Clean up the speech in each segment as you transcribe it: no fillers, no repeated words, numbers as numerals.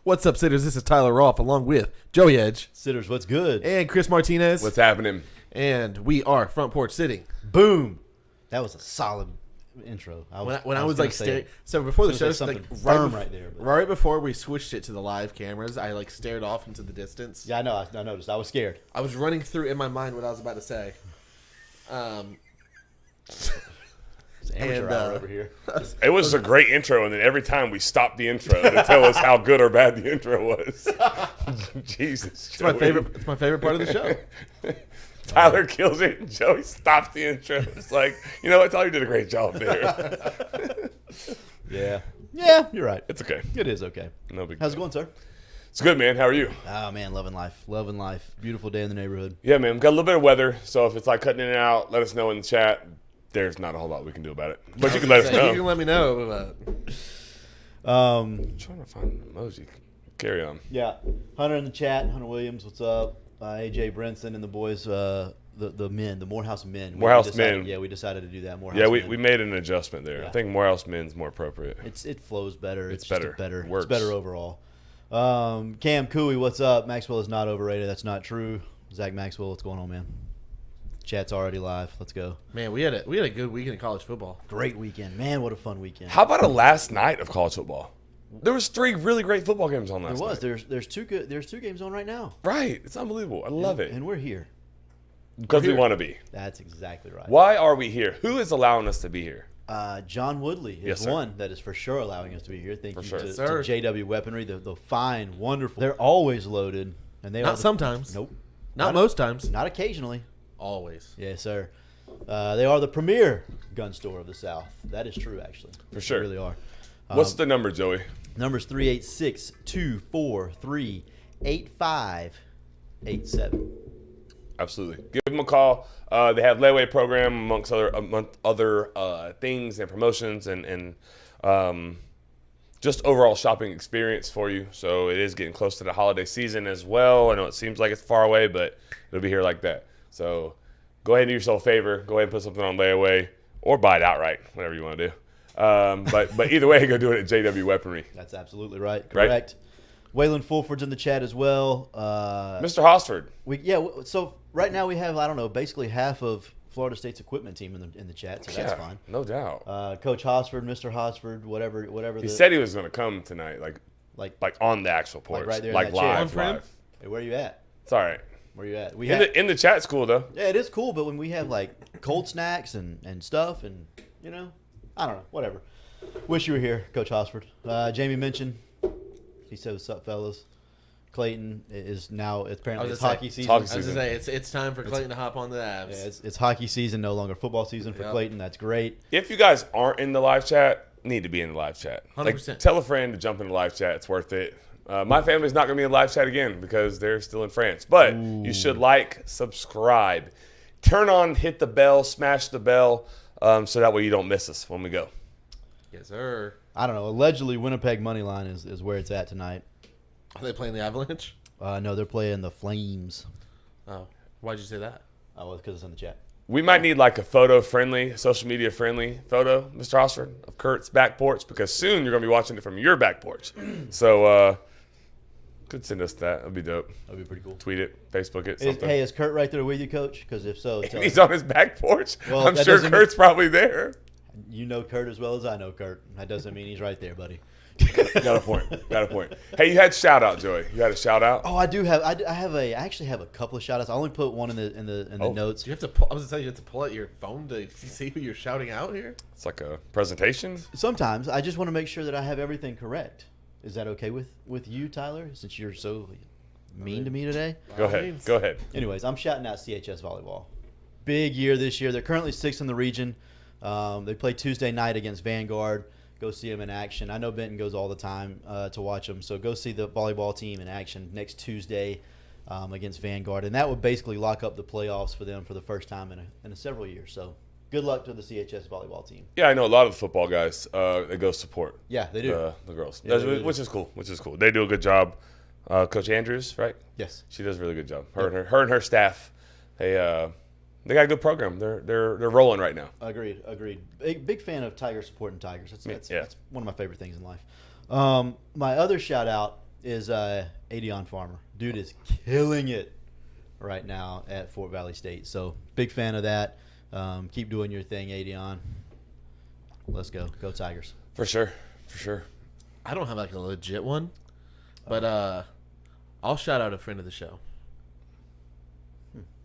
What's up, sitters? This is Tyler Rolfe along with Joey Edge Sitters, what's good? and Chris Martinez. What's happening? And we are Front Porch Sitting. Boom. That was a solid intro. When I was like gonna staring, so before the I show, was gonna say like something firm right there, but- right before we switched it to the live cameras, I like stared off into the distance. Yeah, I know. I noticed. I was scared. I was running through in my mind what I was about to say. It's amateur And, hour over here. It was a great intro, and then every time we stopped the intro to tell us how good or bad the intro was. Jesus, It's my favorite. It's my favorite part of the show. Tyler kills it, and Joey stops the intro. It's like, you know what, Tyler, you did a great job there. Yeah, you're right. It's okay. It is okay. No big How's it deal. going, sir? It's good, man. How are you? Oh, man, loving life. Loving life. Beautiful day in the neighborhood. Yeah, man. Got a little bit of weather, so if it's like cutting in and out, let us know in the chat. There's not a whole lot we can do about it, but you can let us You know. can let me know. I'm trying to find an emoji. Carry on. Yeah. Hunter in the chat. Hunter Williams, what's up? AJ Brinson and the boys, the men, the Morehouse men. Morehouse men. Yeah, we decided to do that. Morehouse Yeah, men. we made an adjustment there. Yeah. I think Morehouse men's more appropriate. It flows better. It's just better. a better. Works. It's better overall. Cam Cooey, what's up? Maxwell is not overrated. That's not true. Zach Maxwell, what's going on, man? Chat's already live. Let's go. Man, we had a good weekend of college football. Great weekend, man. What a fun weekend. How about a last night of college football? There was 3 really great football games on There last was. night. There's two games on right now. Right. It's unbelievable. I love it. And we're here. Because we here. want to be. That's exactly right. Why are we here? Who is allowing us to be here? John Woodley is Yes, sir. one that is for sure allowing us to be here. Thank For you sure. to, Yes, sir. to JW Weaponry, the fine, wonderful. They're always loaded, and they Not are sometimes. Nope. Not most times. Not occasionally. Always. Yes, sir. They are the premier gun store of the South. That is true, actually. For sure. They really are. What's the number, Joey? Number's 386-243-8587. Absolutely. Give them a call. They have layaway program amongst other things and promotions and just overall shopping experience for you. So it is getting close to the holiday season as well. I know it seems like it's far away, but it'll be here like that. So go ahead and do yourself a favor. Go ahead and put something on layaway or buy it outright, whatever you want to do. But either way, go do it at JW Weaponry. That's absolutely right. Right. Correct. Waylon Fulford's in the chat as well. Mr. Hosford. So right now we have, I don't know, basically half of Florida State's equipment team in the chat, so that's fine. No doubt. Coach Hosford, Mr. Hosford, whatever. He said he was going to come tonight, like on the actual porch, right there in like that chair. live. Hey, where you at? It's all right. Where you at? In the chat's cool though. Yeah, it is cool, but when we have like cold snacks and stuff, and I don't know, whatever. Wish you were here, Coach Hosford. Jamie mentioned. He said, "What's up, fellas?" Clayton is now apparently it's hockey season. Hockey I was season. gonna say it's time for Clayton to hop on the Yeah, abs. it's hockey season, no longer football season for Yep. Clayton. That's great. If you guys aren't in the live chat, need to be in the live chat. 100%. Tell a friend to jump in the live chat. It's worth it. My family's not going to be in the live chat again because they're still in France. But you should subscribe, turn on, hit the bell, smash the bell, so that way you don't miss us when we go. Yes, sir. I don't know. Allegedly, Winnipeg money line is where it's at tonight. Are they playing the Avalanche? No, they're playing the Flames. Oh, why'd you say that? Oh, well, because it's in the chat. We might need like a photo-friendly, social media-friendly photo, Mr. Osford, of Kurt's back porch because soon you're going to be watching it from your back porch. So could send us that. That'd be dope. That'd be pretty cool. Tweet it, Facebook it, something. Hey, is Kurt right there with you, Coach? Because if so, tell He's us. on his back porch. Well, I'm that sure doesn't Kurt's probably there. You know Kurt as well as I know Kurt. That doesn't mean he's right there, buddy. Got a point. Got a point. Hey, you had shout out, Joey. You had a shout out. Oh, I do have. I actually have a couple of shout outs. I only put one in the notes. Do you have to? I was gonna tell you have to pull out your phone to see who you're shouting out here. It's like a presentation. Sometimes I just want to make sure that I have everything correct. Is that okay with you, Tyler? Since you're so mean to me today. Go ahead. Go ahead. Anyways, I'm shouting out CHS volleyball. Big year this year. They're currently 6th in the region. They play Tuesday night against Vanguard. Go see them in action. I know Benton goes all the time to watch them, so go see the volleyball team in action next Tuesday against Vanguard, and that would basically lock up the playoffs for them for the first time in several years. So good luck to the CHS volleyball team. Yeah, I know a lot of the football guys. They go support. Yeah, they do. The girls, Yeah, they really which is cool. Which is cool. They do a good job. Coach Andrews, right? Yes. She does a really good job. Her and her staff. They got a good program. They're rolling right now. Agreed. Big fan of Tiger supporting Tigers. That's Yeah. one of my favorite things in life. My other shout out is Adion Farmer. Dude is killing it right now at Fort Valley State. So big fan of that. Keep doing your thing, Adion. Let's go. Go Tigers. For sure. For sure. I don't have like a legit one, but I'll shout out a friend of the show,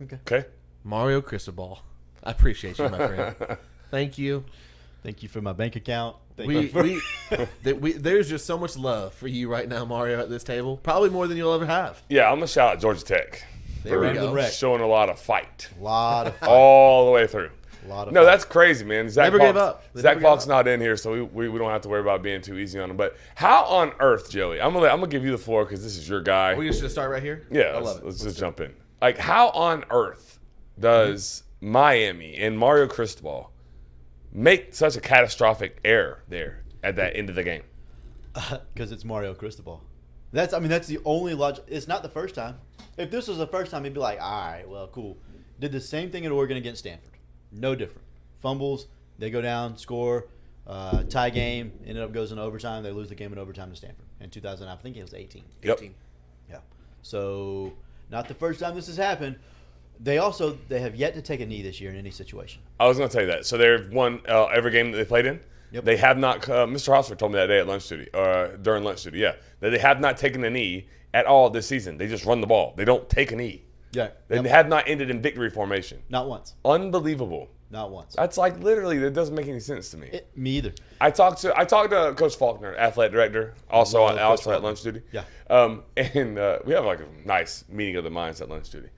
Okay. Mario Cristobal. I appreciate you, my friend. Thank you. Thank you for my bank account. Thank you for There's just so much love for you right now, Mario, at this table. Probably more than you'll ever have. Yeah, I'm going to shout out Georgia Tech. There we Random go. wreck. Showing a lot of fight. a lot of fun. All the way through. Lot of No, fun. that's crazy, man. Zach Never Fox, gave up. They Zach never gave Fox up. not in here, so we don't have to worry about being too easy on him. But how on earth, Joey? I'm gonna give you the floor because this is your guy. Are we just gonna start right here? Yeah, I love it. let's just jump in. Like, how on earth does Miami and Mario Cristobal make such a catastrophic error there at that end of the game? Because it's Mario Cristobal. That's the only logic. It's not the first time. If this was the first time, he'd be like, all right, well, cool. Did the same thing at Oregon against Stanford. No different. Fumbles, they go down, score, tie game, ended up goes in overtime. They lose the game in overtime to Stanford in 2000. I think it was 18. Yep. 18. Yeah. So not the first time this has happened. They have yet to take a knee this year in any situation. I was going to tell you that. So they've won every game that they played in. Yep. They have not. Mr. Hosford told me that day at lunch duty, during lunch duty. Yeah, that they have not taken a knee at all this season. They just run the ball. They don't take a knee. Yeah. They have not ended in victory formation. Not once. Unbelievable. Not once. That's like literally that doesn't make any sense to me. Me either. I talked to Coach Faulkner, athletic director, also Love Coach at Faulkner. lunch duty. Yeah. And we have like a nice meeting of the minds at lunch duty.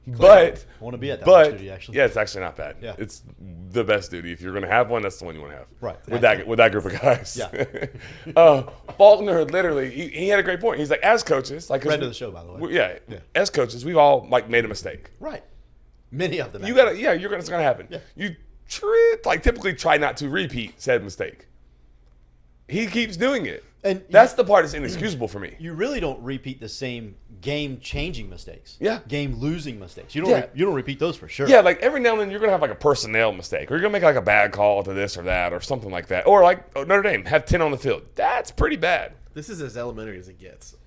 But I want to be at that lunch duty, actually. yeah, it's actually not bad. Yeah. It's the best duty. If you're going to have one, that's the one you want to have. Right. With that group of guys. Yeah. Faulkner literally, he had a great point. He's like, as coaches, like 'cause Friend of the show, by the way. Yeah, Yeah. as coaches, we've all like made a mistake. Right. Many of them. You gotta, yeah, it's gonna happen. Yeah. You typically try not to repeat said mistake. He keeps doing it, And that's the part that's inexcusable for me. You really don't repeat the same game-changing mistakes. Yeah. Game-losing mistakes. You don't. Yeah. You don't repeat those for sure. Yeah, like every now and then you're gonna have like a personnel mistake, or you're gonna make like a bad call to this or that, or something like that, or like Notre Dame have 10 on the field. That's pretty bad. This is as elementary as it gets.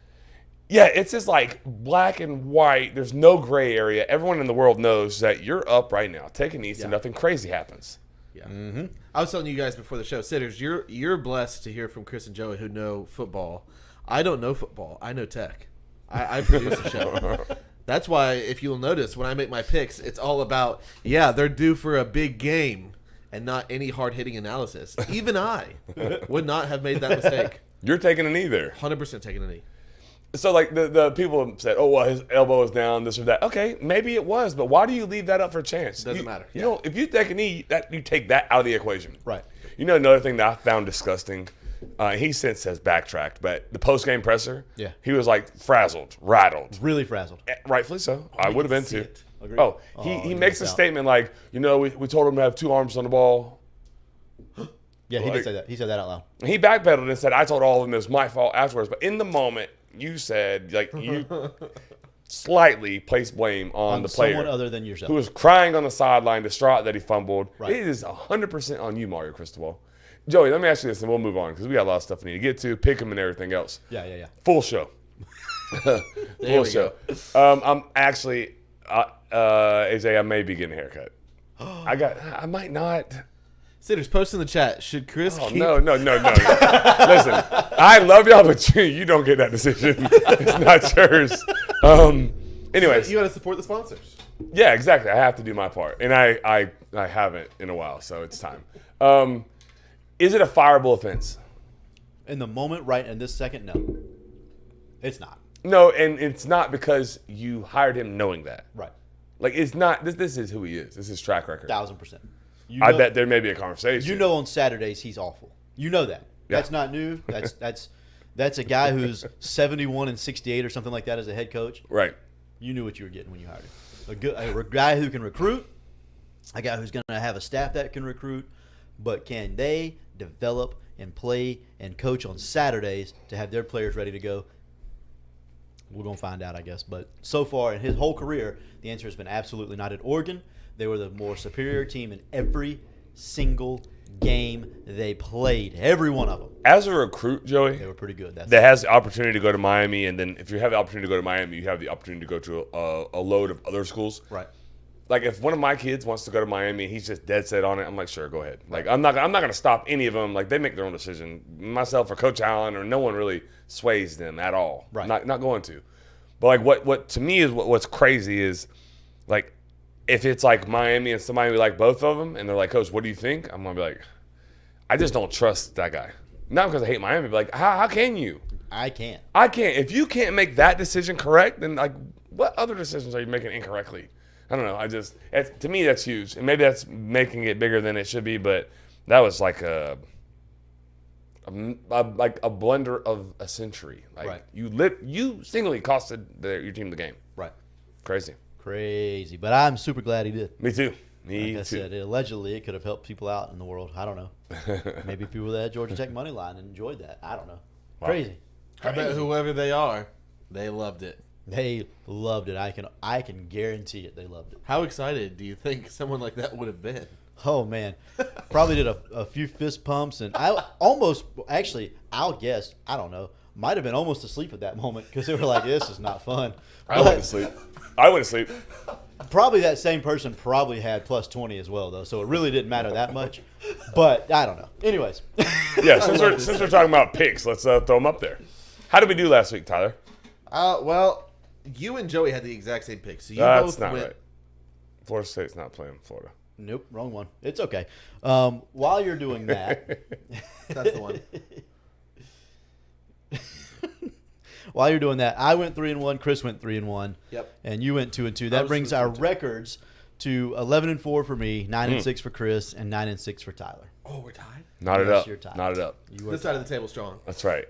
Yeah, it's just like black and white. There's no gray area. Everyone in the world knows that you're up right now. Take a knee so nothing crazy happens. Yeah. I was telling you guys before the show, Sitters, you're blessed to hear from Chris and Joey who know football. I don't know football. I know tech. I produce the show. That's why, if you'll notice, when I make my picks, it's all about, they're due for a big game and not any hard-hitting analysis. Even I would not have made that mistake. You're taking a knee there. 100% taking a knee. So, like, the people said, oh, well, his elbow is down, this or that. Okay, maybe it was, but why do you leave that up for chance? Doesn't matter. You know, if you take a knee, you take that out of the equation. Right. You know, another thing that I found disgusting, he since has backtracked, but the post-game presser, Yeah. he was, like, frazzled, rattled. Really frazzled. Rightfully so. I would have been see too. it. Agreed. Oh, Oh, he you makes a missed out. statement like, you know, we told him to have 2 arms on the ball. Yeah, he Like- did say that. He said that out loud. He backpedaled and said, I told all of them it was my fault afterwards. But in the moment, you said, like, you slightly placed blame on the player Someone other than yourself. who was crying on the sideline, distraught that he fumbled. Right. It is 100% on you, Mario Cristobal. Joey, let me ask you this, and we'll move on because we got a lot of stuff we need to get to, pick 'em and everything else. Yeah. Full show. There Full we show. go. I'm actually, AJ, I may be getting a haircut. I might not. Sitters, post in the chat. Should Chris Oh, keep... no. Listen, I love y'all, but you don't get that decision. It's not yours. Anyways, You got to support the sponsors. yeah, exactly. I have to do my part, and I haven't in a while, so it's time. Is it a fireable offense? In the moment, right in this second, no. It's not. No, and it's not because you hired him knowing that. Right. Like, it's not. This is who he is. This is his track record. 1,000%. I bet there may be a conversation. You know, on Saturdays he's awful. You know that. Yeah. That's not new. That's a guy who's 71 and 68 or something like that as a head coach. Right. You knew what you were getting when you hired him. A guy who can recruit, a guy who's going to have a staff that can recruit, but can they develop and play and coach on Saturdays to have their players ready to go? We're going to find out, I guess. But so far in his whole career, the answer has been absolutely not. At Oregon, they were the more superior team in every single game they played. Every one of them. As a recruit, Joey, They were pretty good. that has the opportunity to go to Miami, and then if you have the opportunity to go to Miami, you have the opportunity to go to a load of other schools. Right. Like if one of my kids wants to go to Miami and he's just dead set on it, I'm like, sure, go ahead. Like I'm not gonna stop any of them. Like they make their own decision. Myself or Coach Allen or no one really sways them at all. Right. Not going to. But like what to me is what's crazy is like if it's like Miami and somebody we like both of them and they're like, Coach, what do you think? I'm gonna be like, I just don't trust that guy. Not because I hate Miami, but like how can you? I can't. I can't. If you can't make that decision correct, then like what other decisions are you making incorrectly? I don't know. To me, that's huge, and maybe that's making it bigger than it should be. But that was like a blunder of a century. Like Right. you singly costed your team the game. Right. Crazy. But I'm super glad he did. Me too. Like I said, allegedly it could have helped people out in the world. I don't know. Maybe people that had Georgia Tech money line and enjoyed that. I don't know. Wow. Crazy. I bet whoever they are, they loved it. They loved it. I can guarantee it. They loved it. How excited do you think someone like that would have been? Oh man, probably did a few fist pumps, and I almost I'll guess, I don't know, might have been almost asleep at that moment because they were like, "This is not fun." I went to sleep. Probably that same person probably had plus 20 as well, though, so it really didn't matter that much. But I don't know. Anyways, Yeah, since we're talking about picks, let's throw them up there. How did we do last week, Tyler? Well, you and Joey had the exact same picks. So you That's both not went. right. Florida State's not playing Florida. nope, wrong one. It's okay. While you're doing that, That's the one. while you're doing that, I went 3-1. Chris went 3-1. Yep. And you went 2-2. I That was brings 2-2 our too. records to 11-4 for me, 9-6 for Chris, and 9-6 for Tyler. Oh, we're tied. Knot it Yes, up. you're tied. Knot it up. You were This side of the table strong. That's right.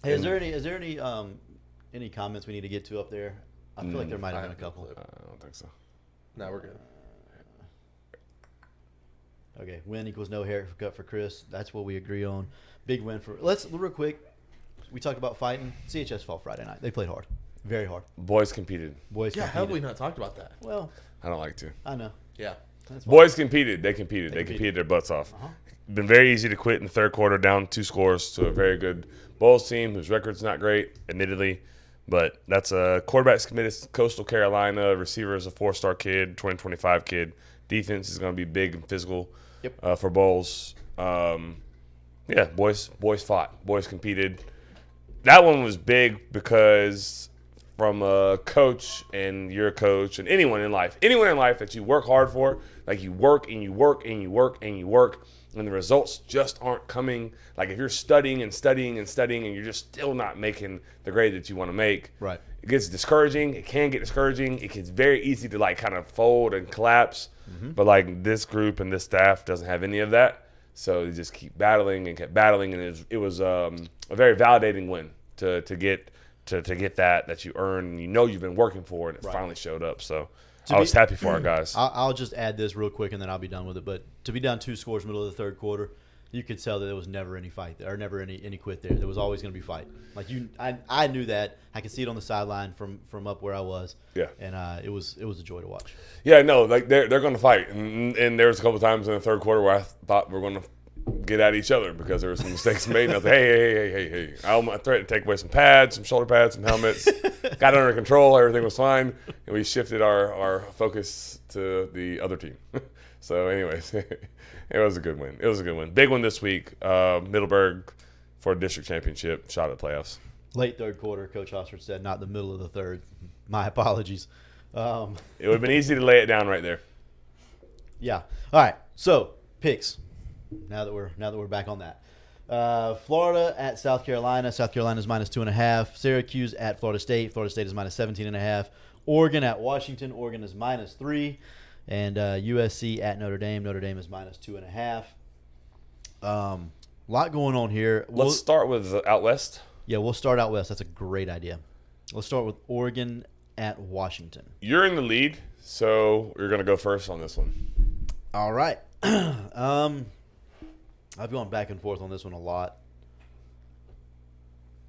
Hey, is there any comments we need to get to up there? I feel like there might have been a couple. I don't think so. No, we're good. Okay, win equals no haircut for Chris. That's what we agree on. Big win for. Let's real quick. We talked about fighting. CHS fought Friday night. They played hard, very hard. Boys competed. Boys. Yeah, how have we competed. not talked about that? Well, I don't like to. I know. Yeah. That's fine. Boys competed. They competed. They competed. competed their butts off. Uh-huh. Been very easy to quit in the third quarter, down 2 scores to a very good Bulls team whose record's not great, admittedly. But that's a quarterback's committed to Coastal Carolina. Receiver is a 4-star kid, 2025 kid. Defense is going to be big and physical for Bulls. Yeah, boys fought. Boys competed. That one was big because from a coach and your coach and anyone in life that you work hard for, like you work and you work and you work and you work, and the results just aren't coming. Like if you're studying and studying and studying and you're just still not making the grade that you want to make, Right. it gets discouraging. It can get discouraging. It gets very easy to like kind of fold and collapse. But like this group and this staff doesn't have any of that. So they just keep battling and kept battling, and it was a very validating win to get that you earned and you've been working for, and it finally showed up. So I was happy for our guys. I'll just add this real quick and then I'll be done with it. But to be down 2 scores middle of the third quarter, you could tell that there was never any fight there, or never any quit there. There was always going to be fight. Like I knew that. I could see it on the sideline from up where I was. Yeah. And it was a joy to watch. Yeah, no, like they're going to fight, and there was a couple of times in the third quarter where I thought we were going to get at each other because there were some mistakes made. And I was like, hey. I threatened to take away some pads, some shoulder pads, some helmets. Got it under control. Everything was fine. And we shifted our focus to the other team. So anyways, it was a good win. It was a good win. Big one this week. Middleburg for a district championship, shot at playoffs. Late third quarter, Coach Hosford said, not the middle of the third. My apologies. It would have been easy to lay it down right there. Yeah. All right. So picks. Now that we're back on that. Florida at South Carolina. South Carolina's -2.5. Syracuse at Florida State. Florida State is -17.5. Oregon at Washington. Oregon is -3. And USC at Notre Dame. Notre Dame is -2.5. Lot going on here. Let's start with out west. Yeah, we'll start out west. That's a great idea. Let's start with Oregon at Washington. You're in the lead, so you're going to go first on this one. All right. I've gone back and forth on this one a lot.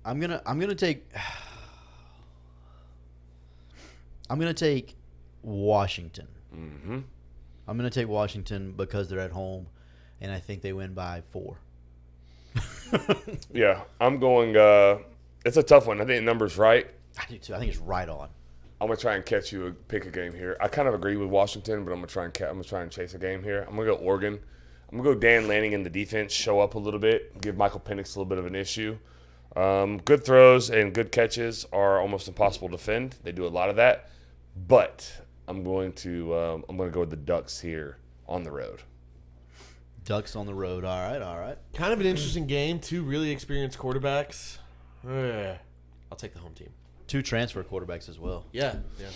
I'm gonna take Washington. Mm-hmm. I'm gonna take Washington because they're at home, and I think they win by 4. Yeah, I'm going. It's a tough one. I think the number's right. I do too. I think it's right on. I'm gonna try and catch you. Pick a game here. I kind of agree with Washington, but I'm gonna try and chase a game here. I'm gonna go Oregon. I'm gonna go Dan Lanning in the defense. Show up a little bit. Give Michael Penix a little bit of an issue. Good throws and good catches are almost impossible to defend. They do a lot of that. But I'm going to go with the Ducks here on the road. Ducks on the road. All right. Kind of an interesting game. 2 really experienced quarterbacks. I'll take the home team. 2 transfer quarterbacks as well. Yeah. Yeah.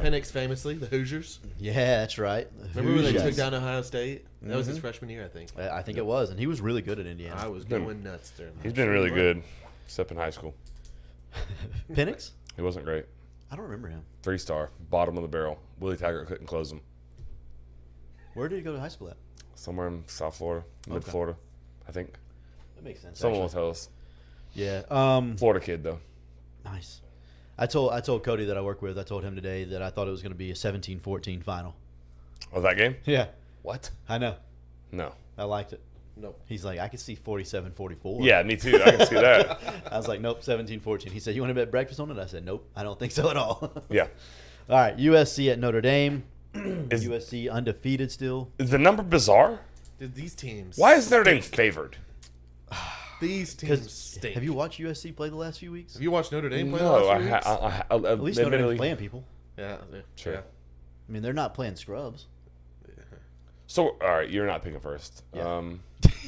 Penix famously, the Hoosiers. Yeah, that's right. Remember when they Hoosiers. took down Ohio State? That was his freshman year, I think. I think it was, and he was really good at Indiana. I was going nuts during that. He's been really good, except in high school. Penix? He wasn't great. I don't remember him. 3-star, bottom of the barrel. Willie Taggart couldn't close him. Where did he go to high school at? Somewhere in South Florida, mid Florida, I think. That makes sense. Someone will actually. tell us. Yeah. Florida kid though. Nice. I told Cody that I work with. I told him today that I thought it was going to be a 17-14 final. Oh, that game? Yeah, What? I know. No. I liked it. Nope. He's like, I could see 47-44. Yeah, me too. I can see that. I was like, nope, 17-14. He said, you want to bet breakfast on it? I said, nope, I don't think so at all. Yeah. All right, USC at Notre Dame. Is, USC undefeated still. is the number bizarre? Dude, these teams. Why is Notre Dame favored? These teams Because stink. have you watched USC play the last few weeks? Have you watched Notre Dame play the No, last I, few weeks? At least Notre admittedly. Dame's playing people. Yeah. Sure. Yeah. I mean, they're not playing scrubs. So, all right, you're not picking first. Yeah. I'll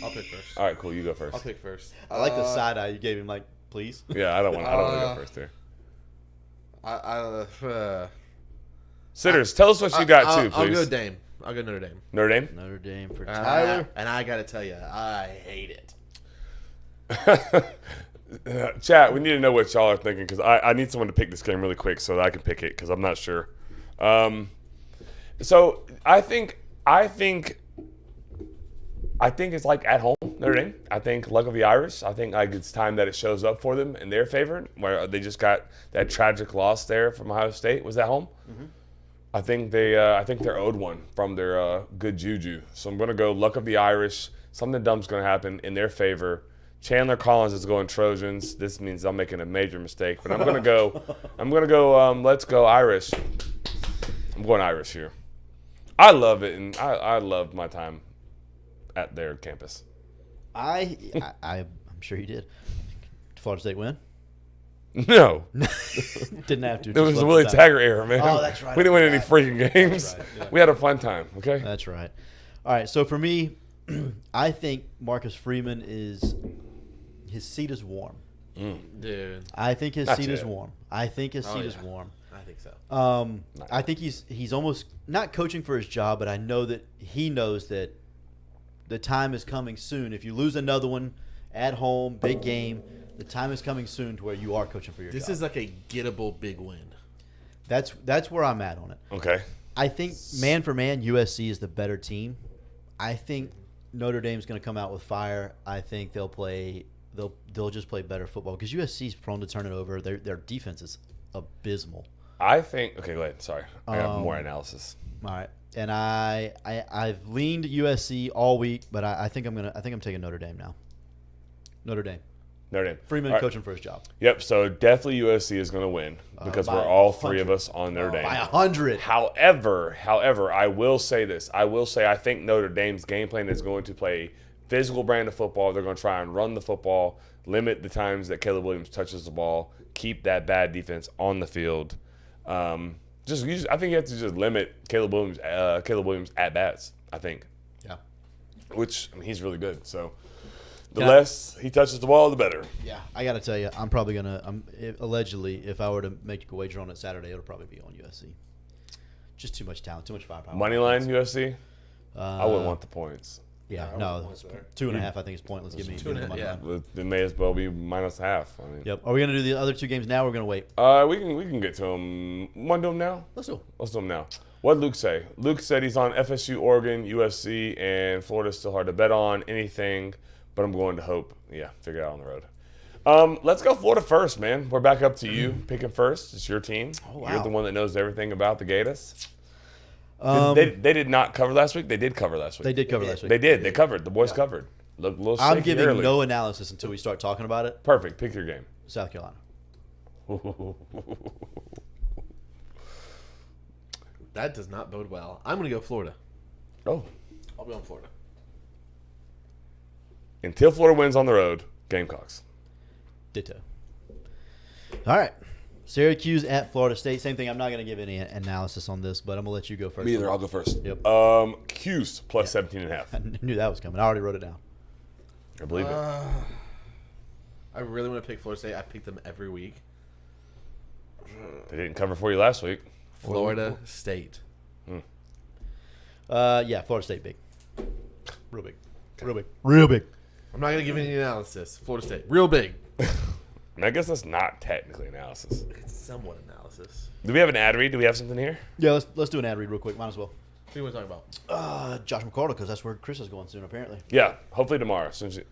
pick first. All right, cool. You go first. I'll pick first. I like the side eye you gave him. Like, please. Yeah, I don't want to go first here. Sitters, tell us what you got too, please. I'll go Dame. I'll go Notre Dame. Notre Dame. Notre Dame for Tyler. And I got to tell you, I hate it. Chat, we need to know what y'all are thinking because I need someone to pick this game really quick so that I can pick it because I'm not sure. So I think it's like at home, Notre Dame. I think luck of the Irish. I think like it's time that it shows up for them in their favor. Where they just got that tragic loss there from Ohio State. Was that home? Mm-hmm. I think they're owed one from their good juju. So I'm gonna go luck of the Irish. Something dumb's gonna happen in their favor. Chandler Collins is going Trojans. This means I'm making a major mistake, but I'm gonna go. Let's go Irish. I'm going Irish here. I love it, and I loved my time at their campus. I'm sure you did. Did Florida State win? No, Didn't have to. it was the Willie Taggart era, man. Oh, that's right. We didn't win any freaking games. That's right, yeah. We had a fun time. Okay. That's right. All right. So for me, I think Marcus Freeman his seat is warm. Dude, I think his Not seat is yet. warm. I think his seat is yeah. warm. I think so. I think he's almost not coaching for his job, but I know that he knows that the time is coming soon. If you lose another one at home, big game, the time is coming soon to where you are coaching for your This job. is like a gettable big win. That's where I'm at on it. Okay. I think man for man, USC is the better team. I think Notre Dame's going to come out with fire. I think they'll just play better football because USC is prone to turn it over. Their defense is abysmal. I think. Okay, go ahead. Sorry, I got more analysis. All right, and I've leaned USC all week, but I think I'm taking Notre Dame now. Notre Dame. Notre Dame. Freeman All right. coaching for his job. Yep. So definitely USC is going to win because by we're all 100. three of us on Notre Dame. By 100. However, I will say this. I think Notre Dame's game plan is going to play physical brand of football. They're going to try and run the football, limit the times that Caleb Williams touches the ball, keep that bad defense on the field. I think you have to just limit Caleb Williams at bats. I think, Yeah. which I mean, he's really good. So the less he touches the ball, the better. Yeah, I got to tell you, I'm probably allegedly, if I were to make a wager on it Saturday, it'll probably be on USC. Just too much talent, too much firepower. Money line USC. I wouldn't want the points. Yeah, I no, wouldn't want there. 2.5 I think is pointless. Give me 2.5, money yeah. line. It may as well be minus half. I mean, Yep. Are we gonna do the other two games now? Or we're gonna wait. we can get to them. Want to do them now? Let's do. Let's do them now. What did Luke say? Luke said he's on FSU, Oregon, USC, and Florida's still hard to bet on anything, but I'm going to hope. Yeah, figure it out on the road. Let's go Florida first, man. We're back up to you picking first. It's your team. Oh, wow. You're the one that knows everything about the Gators. They did not cover last week. They did cover last week. They did cover last week. They did. They covered. The boys covered. Look, a little I'm shaky giving early. no analysis until we start talking about it. Perfect. Pick your game. South Carolina. That does not bode well. I'm going to go Florida. Oh. I'll be on Florida. Until Florida wins on the road, Gamecocks. Ditto. All right. Syracuse at Florida State. Same thing. I'm not going to give any analysis on this, but I'm going to let you go first. Me either. I'll go first. Yep. Cuse plus 17.5. I knew that was coming. I already wrote it down. I believe it. I really want to pick Florida State. I pick them every week. They didn't cover for you last week. Florida State. Yeah, Florida State big. Real big. Real big. Real big. I'm not going to give any analysis. Florida State. Real big. And I guess that's not technically analysis. It's somewhat analysis. Do we have an ad read? Do we have something here? Yeah, let's do an ad read real quick. Might as well. What do you want to talk about? Josh McCardle, because that's where Chris is going soon, apparently. Yeah. Hopefully tomorrow, as soon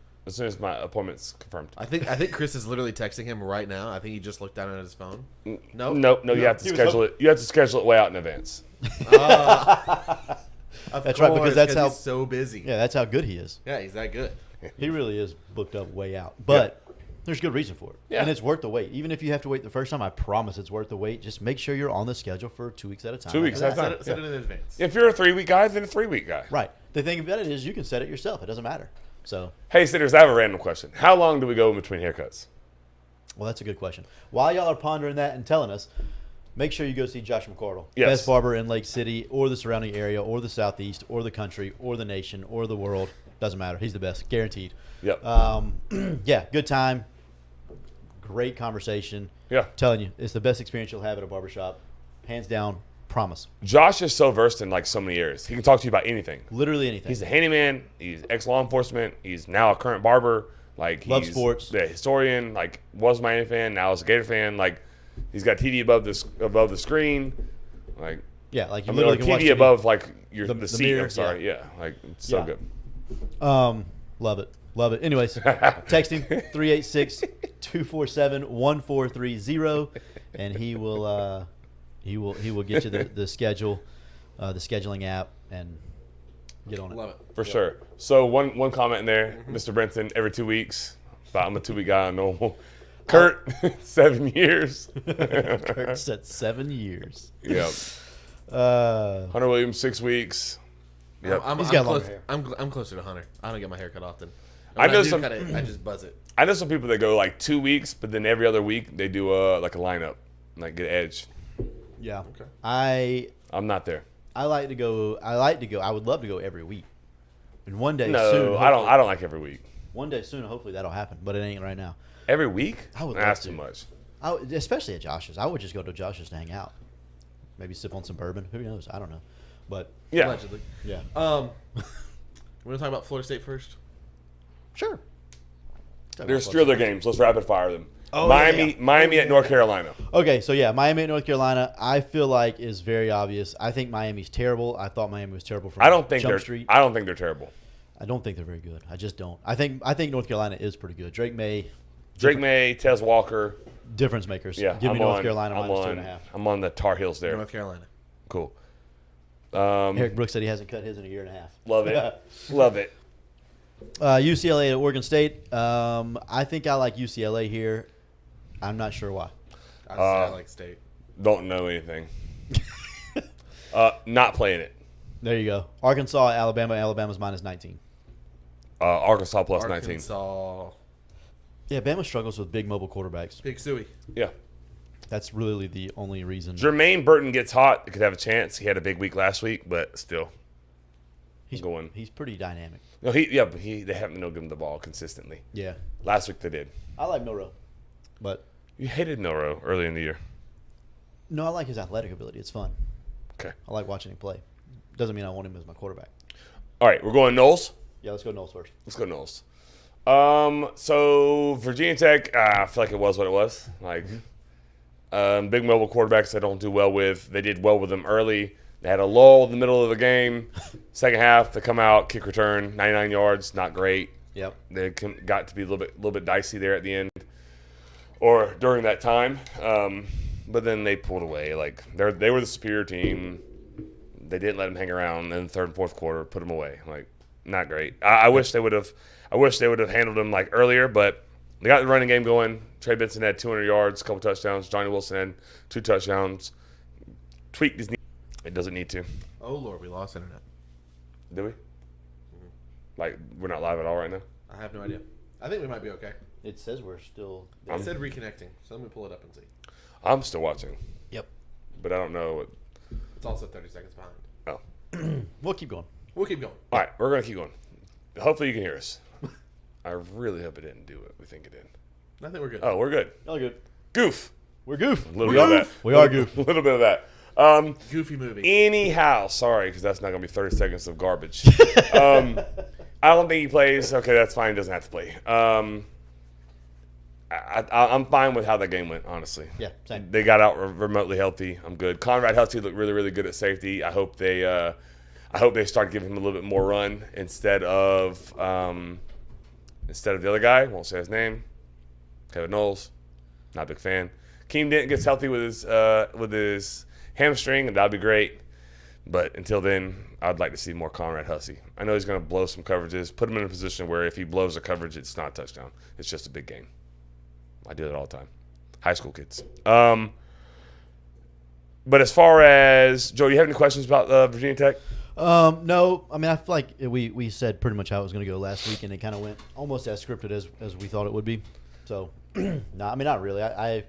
as my appointment's confirmed. I think Chris is literally texting him right now. I think he just looked down at his phone. No? No. You have to He was schedule it. You have to schedule it way out in advance. That's right, because that's how- he's so busy. Yeah, that's how good he is. Yeah, he's that good. He really is booked up way out. But there's good reason for it. Yeah. And it's worth the wait. Even if you have to wait the first time, I promise it's worth the wait. Just make sure you're on the schedule for 2 weeks at a time. 2 weeks After at a that- time. Set it in advance. If you're a 3-week guy, then a 3-week guy. Right. The thing about it is you can set it yourself. It doesn't matter. So, Hey, sitters, I have a random question. How long do we go in between haircuts? well, that's a good question. While y'all are pondering that and telling us, make sure you go see Josh McCardle. Yes. Best barber in Lake City or the surrounding area or the Southeast or the country or the nation or the world. Doesn't matter. He's the best. Guaranteed. Yep. Yeah, good time. Great conversation. Yeah. Telling you, it's the best experience you'll have at a barbershop. Hands down. Promise. Josh is so versed in like so many areas. He can talk to you about anything. Literally anything. He's a handyman. He's ex-law enforcement. He's now a current barber. Like Loves he's sports. The historian. Like was a Miami fan. Now is a Gator fan. Like he's got TV above the screen. Like yeah, like you I mean, literally can watch TV above like the The seat. mirror, I'm sorry. Yeah. Like it's so Yeah. good. Love it. Love it. Anyways, text him 386-247-1430 and he will get you the schedule, the scheduling app and get on it. Love it. For sure. So one comment in there, Mr. Brenton, every 2 weeks. But I'm a 2-week guy on normal. Kurt, 7 years. Kurt said 7 years. Yep. Hunter Williams, 6 weeks. Yep. I'm He's got close, longer hair. I'm closer to Hunter. I don't get my hair cut often. I know do some- cut it, I just buzz it. I know some people that go like 2 weeks, but then every other week they do like a lineup, like get edge. Yeah. Okay. I'm not there. I like to go. I would love to go every week. And one day No, soon. I don't like every week. One day soon, hopefully that'll happen, but it ain't right now. Every week? I would That's love too to. much. Especially at Josh's. I would just go to Josh's to hang out. Maybe sip on some bourbon. Who knows? I don't know. But Yeah. Allegedly. yeah. We want to talk about Florida State first? Sure. There's 3 other games. Let's rapid fire them. Oh, Miami at North Carolina. Okay, so yeah, Miami at North Carolina, I feel like is very obvious. I think Miami's terrible. I thought Miami was terrible from I don't think Jump they're Street. I don't think they're terrible. I don't think they're very good. I just don't. I think North Carolina is pretty good. Drake May, Drake May, Tez Walker. difference makers. Yeah, Give me I'm North on, Carolina I'm minus on, 2.5. I'm on the Tar Heels there. North Carolina. Cool. Eric Brooks said he hasn't cut his in a year and a half. Love it. Love it. UCLA at Oregon State. I think I like UCLA here. I'm not sure why. I like State. Don't know anything. Not playing it. There you go. Arkansas, Alabama. Alabama's minus 19. Arkansas plus 19. Arkansas. Yeah, Bama struggles with big mobile quarterbacks. Big Suey. Yeah. That's really the only reason. Jermaine Burton gets hot. Could have a chance. He had a big week last week, but still. going. He's pretty dynamic. No, but they haven't give him the ball consistently. Yeah. Last week they did. I like Milroe. But You hated Noro early in the year. no, I like his athletic ability. It's fun. Okay. I like watching him play. Doesn't mean I want him as my quarterback. All right, we're going Knowles. Yeah, let's go Knowles first. Let's go Knowles. So Virginia Tech, I feel like it was what it was. Like, big mobile quarterbacks they don't do well with. They did well with them early. They had a lull in the middle of the game. Second half, they come out, kick return, 99 yards, not great. Yep. They got to be a little bit dicey there at the end, or during that time. But then they pulled away. Like they were the superior team. they didn't let him hang around in the third and fourth quarter, put him away. Like, not great. I wish they would have handled him like earlier, but they got the running game going. Trey Benson had 200 yards, a couple touchdowns. Johnny Wilson had 2 touchdowns. Tweaked his knee. It doesn't need to. Oh, Lord, we lost internet. Do we? Like, we're not live at all right now? I have no idea. I think we might be okay. It says we're still. It said reconnecting, so let me pull it up and see. I'm still watching, Yep. but I don't know what. It's also 30 seconds behind. Oh. We'll keep going. We'll keep going. All right, we're going to keep going. Hopefully you can hear us. I really hope it didn't do what we think it did. I think we're good. Oh, we're good. All good. Goof. We're goof. A little bit of that. We are goof. A little bit of that. Goofy movie. Anyhow, sorry, because that's not going to be 30 seconds of garbage. I don't think he plays. Okay, that's fine. He doesn't have to play. I'm fine with how that game went, honestly. Yeah, same. They got out remotely healthy. I'm good. Conrad Hussey looked really, really good at safety. I hope they start giving him a little bit more run instead of the other guy. Won't say his name. Kevin Knowles. Not a big fan. Keem Dent gets healthy with his hamstring, and that'll be great. But until then, I'd like to see more Conrad Hussey. I know he's going to blow some coverages. Put him in a position where if he blows a coverage, it's not a touchdown. It's just a big game. I do that all the time. High school kids. But as far as, Joe, you have any questions about Virginia Tech? No. I mean, I feel like we said pretty much how it was going to go last week, and it kind of went almost as scripted as we thought it would be. So, no, I mean, not really. I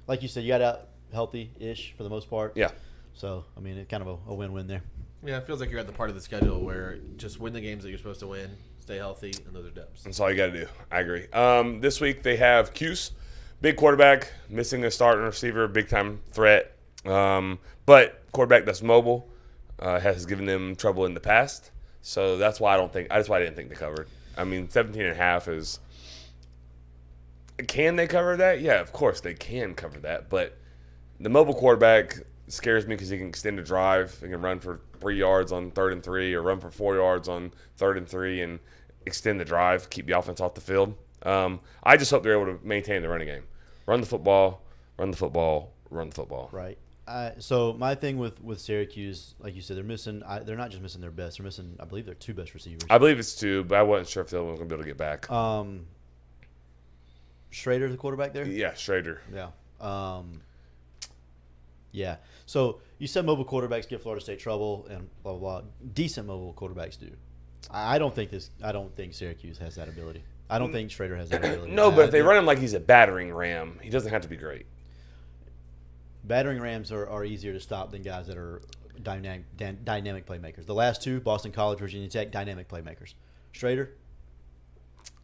like you said, you got out healthy-ish for the most part. Yeah. So, I mean, it's kind of a win-win there. Yeah, it feels like you're at the part of the schedule where just win the games that you're supposed to win, stay healthy, and those are dubs. That's all you got to do. I agree. This week they have Cuse, big quarterback, missing a starting receiver, big-time threat. But quarterback that's mobile has given them trouble in the past. So that's why I didn't think they covered. I mean, 17.5 is – can they cover that? Yeah, of course they can cover that. But the mobile quarterback scares me because he can extend a drive. He can run for 3 yards on 3rd and 3 or run for 4 yards on 3rd and 3 and extend the drive, keep the offense off the field. I just hope they're able to maintain the running game. Run the football, run the football, run the football. Right. So my thing with Syracuse, like you said, they're missing. They're not just missing their best. They're missing, I believe, their 2 best receivers. I believe it's 2, but I wasn't sure if they were going to be able to get back. Schrader, the quarterback there? Yeah, Schrader. Yeah. Yeah. So you said mobile quarterbacks give Florida State trouble and blah, blah, blah. Decent mobile quarterbacks do. I don't think Syracuse has that ability. I don't think Schrader has that ability. No, but if they run him like he's a battering ram, he doesn't have to be great. Battering rams are easier to stop than guys that are dynamic playmakers. The last 2, Boston College, Virginia Tech, dynamic playmakers. Schrader?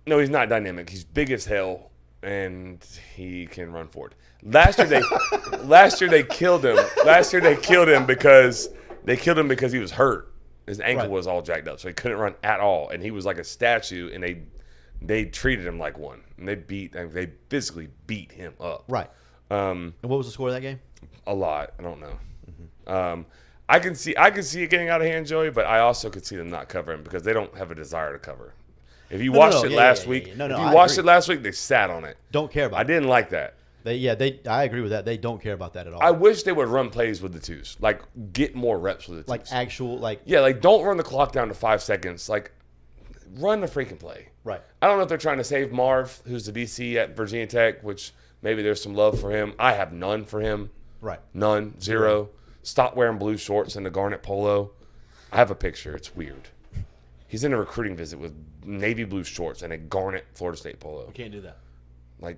No, he's not dynamic. He's big as hell, and he can run forward. Last year they killed him. Last year they killed him because he was hurt. His ankle was all jacked up, so he couldn't run at all, and he was like a statue, and they treated him like one, and they physically beat him up. Right. And what was the score of that game? A lot. I don't know. Mm-hmm. I can see it getting out of hand, Joey, but I also could see them not covering because they don't have a desire to cover. If you watched it last week, they sat on it. Don't care about it. I didn't like that. I agree with that. They don't care about that at all. I wish they would run plays with the 2s. Like, get more reps with the 2s. Don't run the clock down to 5 seconds. Like, run the freaking play. Right. I don't know if they're trying to save Marv, who's the DC at Virginia Tech, which maybe there's some love for him. I have none for him. Right. None. Zero. Stop wearing blue shorts and a garnet polo. I have a picture. It's weird. He's in a recruiting visit with navy blue shorts and a garnet Florida State polo. You can't do that. Like,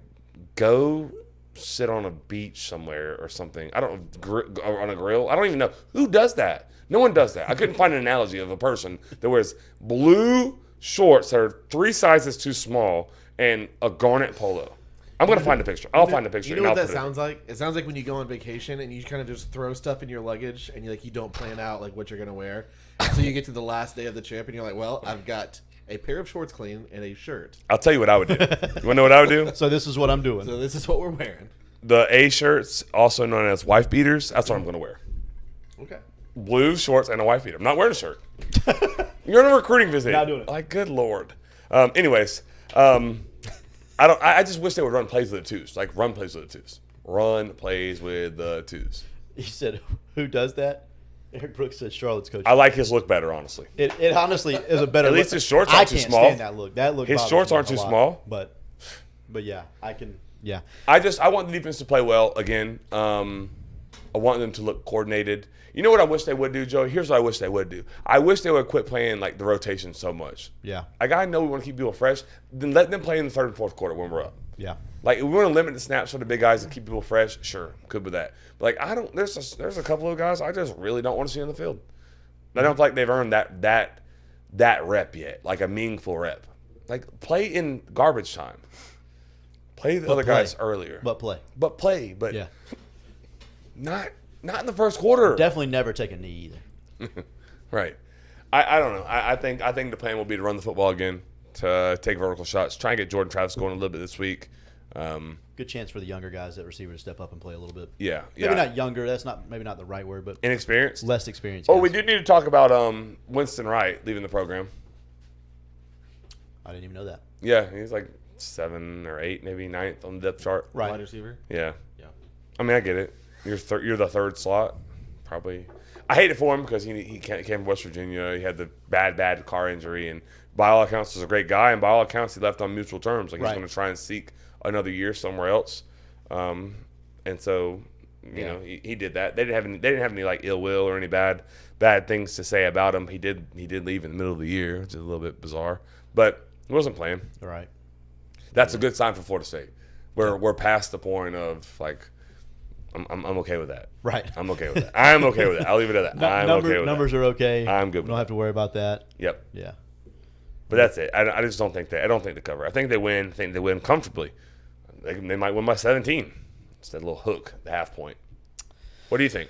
go sit on a beach somewhere or something. On a grill. I don't even know. Who does that? No one does that. I couldn't find an analogy of a person that wears blue shorts that are 3 sizes too small and a garnet polo. I'm going to find a picture. I'll find a picture. You know what that sounds like? It sounds like when you go on vacation and you kind of just throw stuff in your luggage and you don't plan out like what you're going to wear. So you get to the last day of the trip and you're like, well, I've got a pair of shorts clean and a shirt. I'll tell you what I would do. You want to know what I would do? So this is what I'm doing. So this is what we're wearing. The A shirts, also known as wife beaters, that's what I'm going to wear. Okay. Blue shorts and a wife beater. I'm not wearing a shirt. You're on a recruiting visit. Not doing it. Like, good Lord. Anyways, I just wish they would run plays with the 2s. Like, run plays with the 2s. Run plays with the 2s. You said, who does that? Eric Brooks said Charlotte's coach. I like his look better, honestly. It honestly is a better. At least look. his shorts I aren't too can't small. stand that look. That look. His bothers shorts me aren't a too lot. small. But yeah, I can. Yeah. I want the defense to play well again. I want them to look coordinated. You know what I wish they would do, Joey? Here's what I wish they would do. I wish they would quit playing like the rotation so much. Yeah. Like, I know we want to keep people fresh. Then let them play in the third and fourth quarter when we're up. Yeah. Like, if we want to limit the snaps for the big guys and keep people fresh, sure, good with that. But like, I don't. There's a couple of guys I just really don't want to see on the field. I don't feel like they've earned that rep yet, like a meaningful rep. Like, play in garbage time. Play the other guys earlier. But play. But Yeah. not in the first quarter. Definitely never take a knee either. Right. I don't know. I think the plan will be to run the football again, to take vertical shots, try and get Jordan Travis going a little bit this week. Good chance for the younger guys at receiver to step up and play a little bit. Yeah. Maybe not younger. That's maybe not the right word, but Inexperienced. less experience. Oh, guys. we do need to talk about Winston Wright leaving the program. I didn't even know that. Yeah, he's like 7 or 8, maybe 9th on the depth chart. Right. Wide receiver. Yeah. Yeah. I mean, I get it. You're the third slot, probably. I hate it for him because he came from West Virginia. He had the bad car injury, and by all accounts, was a great guy. And by all accounts, he left on mutual terms. Like, he's Right. going to try and seek another year somewhere else. And so, you know, he did that. They didn't have any like ill will or any bad things to say about him. He did leave in the middle of the year, which is a little bit bizarre, but he wasn't playing. All right. That's a good sign for Florida State. We're past the point of like, I'm okay with that. Right. I'm okay with that. I'm okay with that. I'll leave it at that. I'm okay with numbers that. are okay. I'm good We with don't have to worry about that. Yep. Yeah. But that's it. I just don't think that. I don't think they cover. I think they win. I think they win comfortably. They might win by 17. It's that little hook, the half point. What do you think?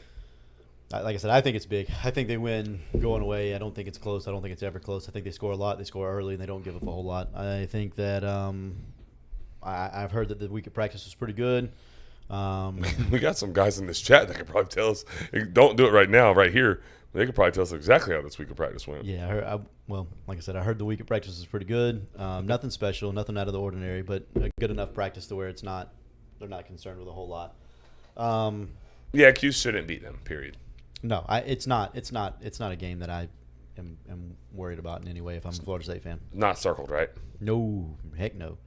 Like I said, I think it's big. I think they win going away. I don't think it's close. I don't think it's ever close. I think they score a lot. They score early, and they don't give up a whole lot. I think that I've heard that the week of practice was pretty good. We got some guys in this chat that could probably tell us. Don't do it right now, right here. They could probably tell us exactly how this week of practice went. Yeah, well, like I said, I heard the week of practice was pretty good. Nothing special, nothing out of the ordinary, but a good enough practice to where they're not concerned with a whole lot. Yeah, Q shouldn't beat them. Period. No, it's not a game that I am worried about in any way if I'm a Florida State fan. Not circled, right? No, heck no.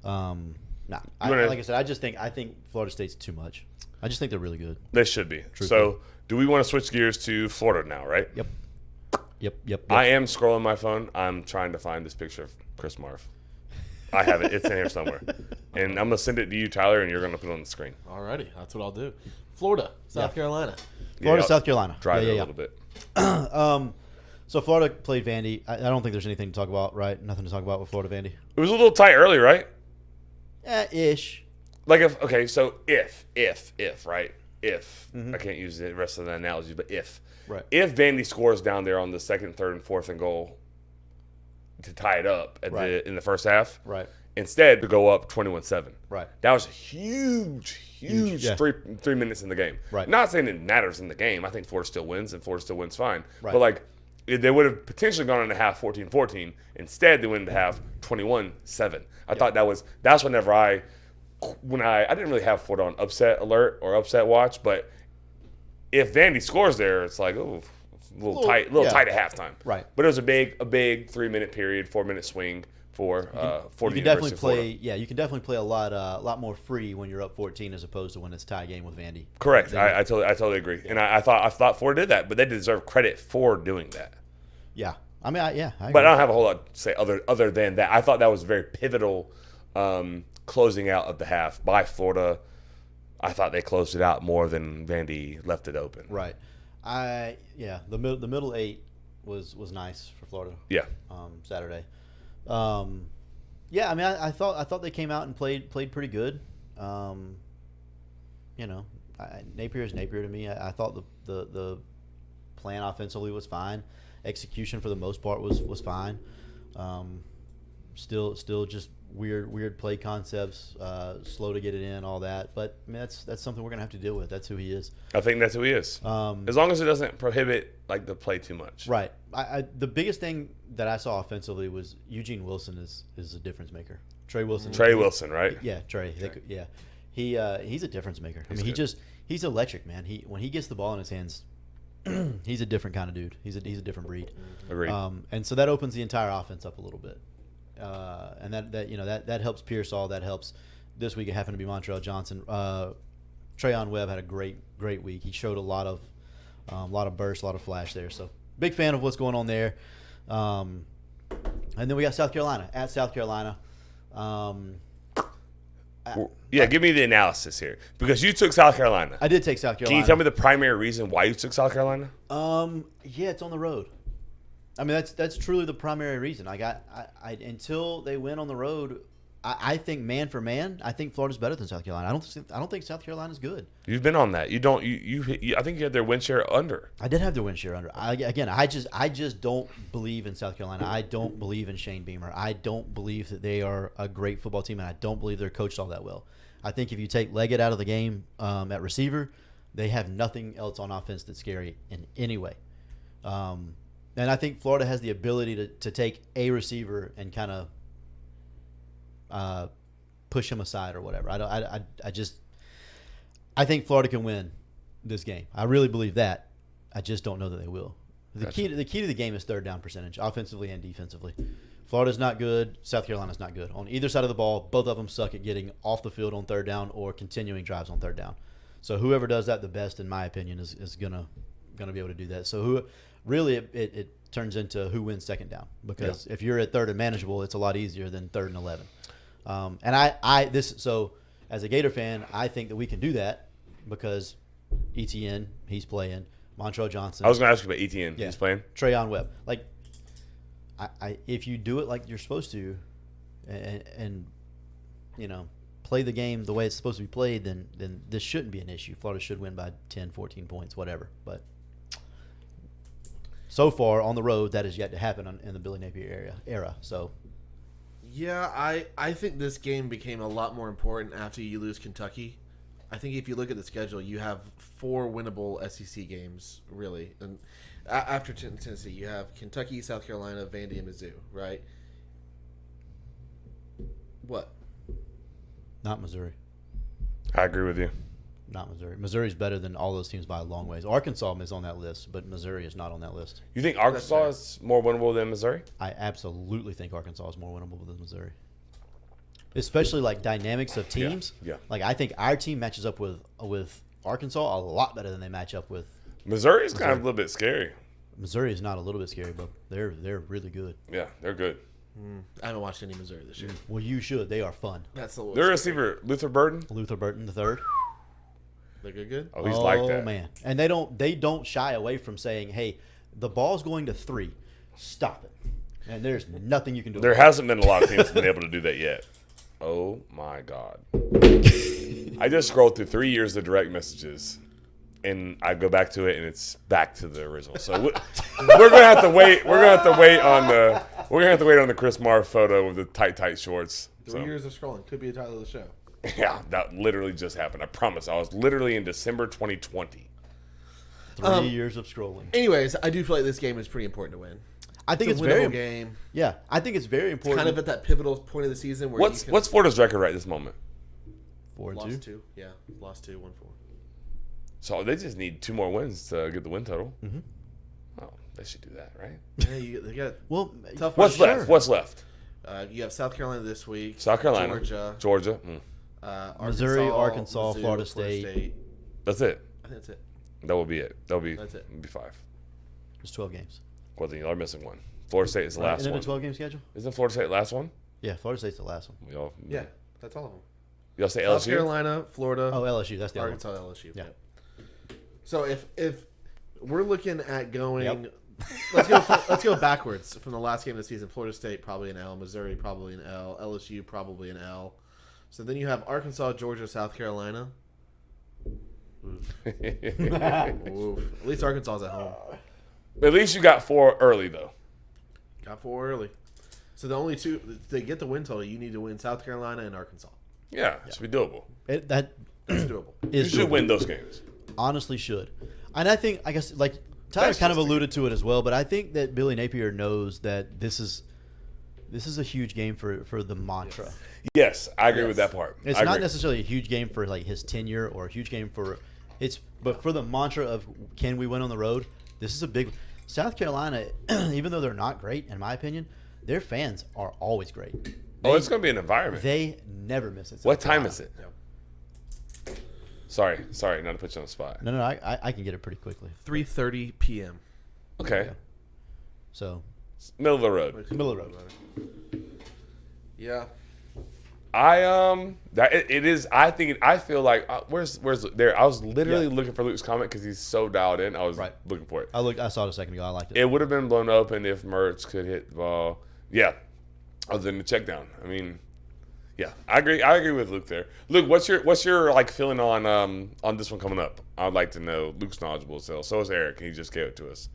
Nah, like I said, I think Florida State's too much. I just think they're really good. They should be. Truthfully. So, do we want to switch gears to Florida now, right? Yep. I am scrolling my phone. I'm trying to find this picture of Chris Marv. I have it. It's in here somewhere. And I'm going to send it to you, Tyler, and you're going to put it on the screen. Alrighty, that's what I'll do. Florida, South Carolina. Florida, I'll South Carolina. Drive Yeah. it a little bit. So Florida played Vandy. I don't think there's anything to talk about, right? Nothing to talk about with Florida Vandy. It was a little tight early, right? Ish. Like, if right? If. I can't use the rest of the analogy, but if. Right. If Vandy scores down there on the second, third, and fourth and goal to tie it up in the first half, Right. instead to go up 21-7. Right. That was a huge yeah. 3 minutes in the game. Right. Not saying it matters in the game. I think Florida still wins, and Florida still wins fine. Right. But, like, they would have potentially gone into half 14-14. Instead, they went into half 21-7. I thought that's whenever I didn't really have Florida on upset alert or upset watch, but if Vandy scores there, it's like, oh, a little tight at halftime. Right. But it was a big 3-minute period, 4-minute swing for You the can definitely University of Florida. play. Yeah, you can definitely play a lot more free when you're up 14 as opposed to when it's a tie game with Vandy. Correct. I totally agree. And I thought Florida did that, but they deserve credit for doing that. Yeah. I mean, I agree. But I don't have a whole lot to say other than that. I thought that was very pivotal closing out of the half by Florida. I thought they closed it out more than Vandy left it open. Right. The middle 8 was nice for Florida. Yeah. Saturday. Yeah, I mean, I thought they came out and played pretty good. Napier is Napier to me. I thought the plan offensively was fine. Execution for the most part was fine. Still just weird play concepts, slow to get it in, all that. But I mean, that's something we're gonna have to deal with. That's who he is. I think that's who he is. As long as it doesn't prohibit like the play too much. Right. The biggest thing that I saw offensively was Eugene Wilson is a difference maker. Trey Wilson, right? Yeah, Trey. He's a difference maker. I mean, good. he's electric, man. When he gets the ball in his hands, he's a different kind of dude. He's a different breed. Agreed. And so that opens the entire offense up a little bit. And that helps Pearsall. That helps this week. It happened to be Montreal Johnson. Trayon Webb had a great week. He showed a lot of burst, a lot of flash there. So big fan of what's going on there. And then we got South Carolina at South Carolina. Yeah, give me the analysis here because you took South Carolina. I did take South Carolina. Can you tell me the primary reason why you took South Carolina? Yeah, it's on the road. I mean, that's truly the primary reason. I until they win on the road. I think man for man, I think Florida's better than South Carolina. I don't think South Carolina's good. You've been on that. You don't. You I think you had their win share under. I did have their win share under. I just don't believe in South Carolina. I don't believe in Shane Beamer. I don't believe that they are a great football team, and I don't believe they're coached all that well. I think if you take Leggett out of the game at receiver, they have nothing else on offense that's scary in any way. And I think Florida has the ability to take a receiver and kind of push him aside or whatever. I think Florida can win this game. I really believe that. I just don't know that they will. The key to the game is third down percentage, offensively and defensively. Florida's not good. South Carolina's not good. On either side of the ball, both of them suck at getting off the field on third down or continuing drives on third down. So whoever does that the best, in my opinion, is gonna be able to do that. So it turns into who wins second down, because if you're at third and manageable, it's a lot easier than third and 11. So as a Gator fan, I think that we can do that because ETN, he's playing. Montreal Johnson. I was going to ask you about ETN. Yeah. He's playing. Trayon Webb. Like, if you do it like you're supposed to, and play the game the way it's supposed to be played, then this shouldn't be an issue. Florida should win by 10, 14 points, whatever. But so far on the road, that has yet to happen in the Billy Napier era. So. Yeah, I think this game became a lot more important after you lose Kentucky. I think if you look at the schedule, you have 4 winnable SEC games, really. And after Tennessee, you have Kentucky, South Carolina, Vandy, and Mizzou, right? What? Not Missouri. I agree with you. Not Missouri. Missouri's better than all those teams by a long ways. Arkansas is on that list, but Missouri is not on that list. You think Arkansas is more winnable than Missouri? I absolutely think Arkansas is more winnable than Missouri. Especially like dynamics of teams. Yeah. Like I think our team matches up with Arkansas a lot better than they match up with. Missouri is kind of a little bit scary. Missouri is not a little bit scary, but they're really good. Yeah, they're good. I haven't watched any Missouri this year. Well, you should. They are fun. That's the Their receiver, Luther Burden. Luther Burton III. They're good. Oh, he's like that. Oh man, and they don't shy away from saying, "Hey, the ball's going to 3. Stop it." And there's nothing you can do. There hasn't been a lot of teams been able to do that yet. Oh my God! I just scrolled through 3 years of direct messages, and I go back to it, and it's back to the original. So we're gonna have to wait. We're gonna have to wait on the Chris Marr photo with the tight shorts. 3 years of scrolling could be the title of the show. Yeah, that literally just happened. I promise. I was literally in December 2020. 3 years of scrolling. Anyways, I do feel like this game is pretty important to win. I think it's a very winnable game. Yeah, I think it's very important. Kind of at that pivotal point of the season where What's Florida's record right this moment? 4-2. lost 2. Yeah, lost 2, 1-4. So they just need 2 more wins to get the win total. Mm-hmm. Oh, they should do that, right? Yeah, they got Well, tough. What's one. left? What's left? You have South Carolina this week. South Carolina, Georgia. Arkansas. Missouri, Arkansas, Mizzou, Florida State. That's it. I think that's it. That will be it. That's it. It'll be 5. There's 12 games. Well, then you're missing one. Florida State is the last Isn't it one. a 12 game schedule? Isn't Florida State the last one? Yeah, Florida State's the last one. Yeah, that's all of them. Y'all say South LSU? Carolina, Florida, Oh, LSU. That's the other one. Arkansas, LSU. Yeah. So if we're looking at going, Yep. let's go backwards from the last game of the season. Florida State probably an L, Missouri probably an L, LSU probably an L. So then you have Arkansas, Georgia, South Carolina. Oof. At least Arkansas's at home. At least you got 4 early, though. Got 4 early. So the only 2 to get the win total, you need to win South Carolina and Arkansas. Yeah, it should be doable. That That's doable. You is should doable. win those games. Honestly, should. And I guess, like Tyler That's kind of just a alluded to it as well, but I think that Billy Napier knows that this is a huge game for the mantra. Yes, I agree with Yes. that part. It's I not agree. necessarily a huge game for like his tenure or a huge game for But for the mantra of can we win on the road, this is a big. South Carolina, even though they're not great in my opinion, their fans are always great. It's going to be an environment. They never miss it. What time is it? Sorry, not to put you on the spot. No, I can get it pretty quickly. 3:30 p.m. Okay, So middle of the road. middle of the road. Yeah. It is. I feel like where's there. I was literally looking for Luke's comment because he's so dialed in. I was Right. looking for it. I saw it a second ago. I liked it. It would have been blown open if Mertz could hit the ball. Yeah, other than the check down. I mean, yeah, I agree. I agree with Luke there. Luke, what's your like feeling on this one coming up? I'd like to know. Luke's knowledgeable as hell. So is Eric. He just gave it to us.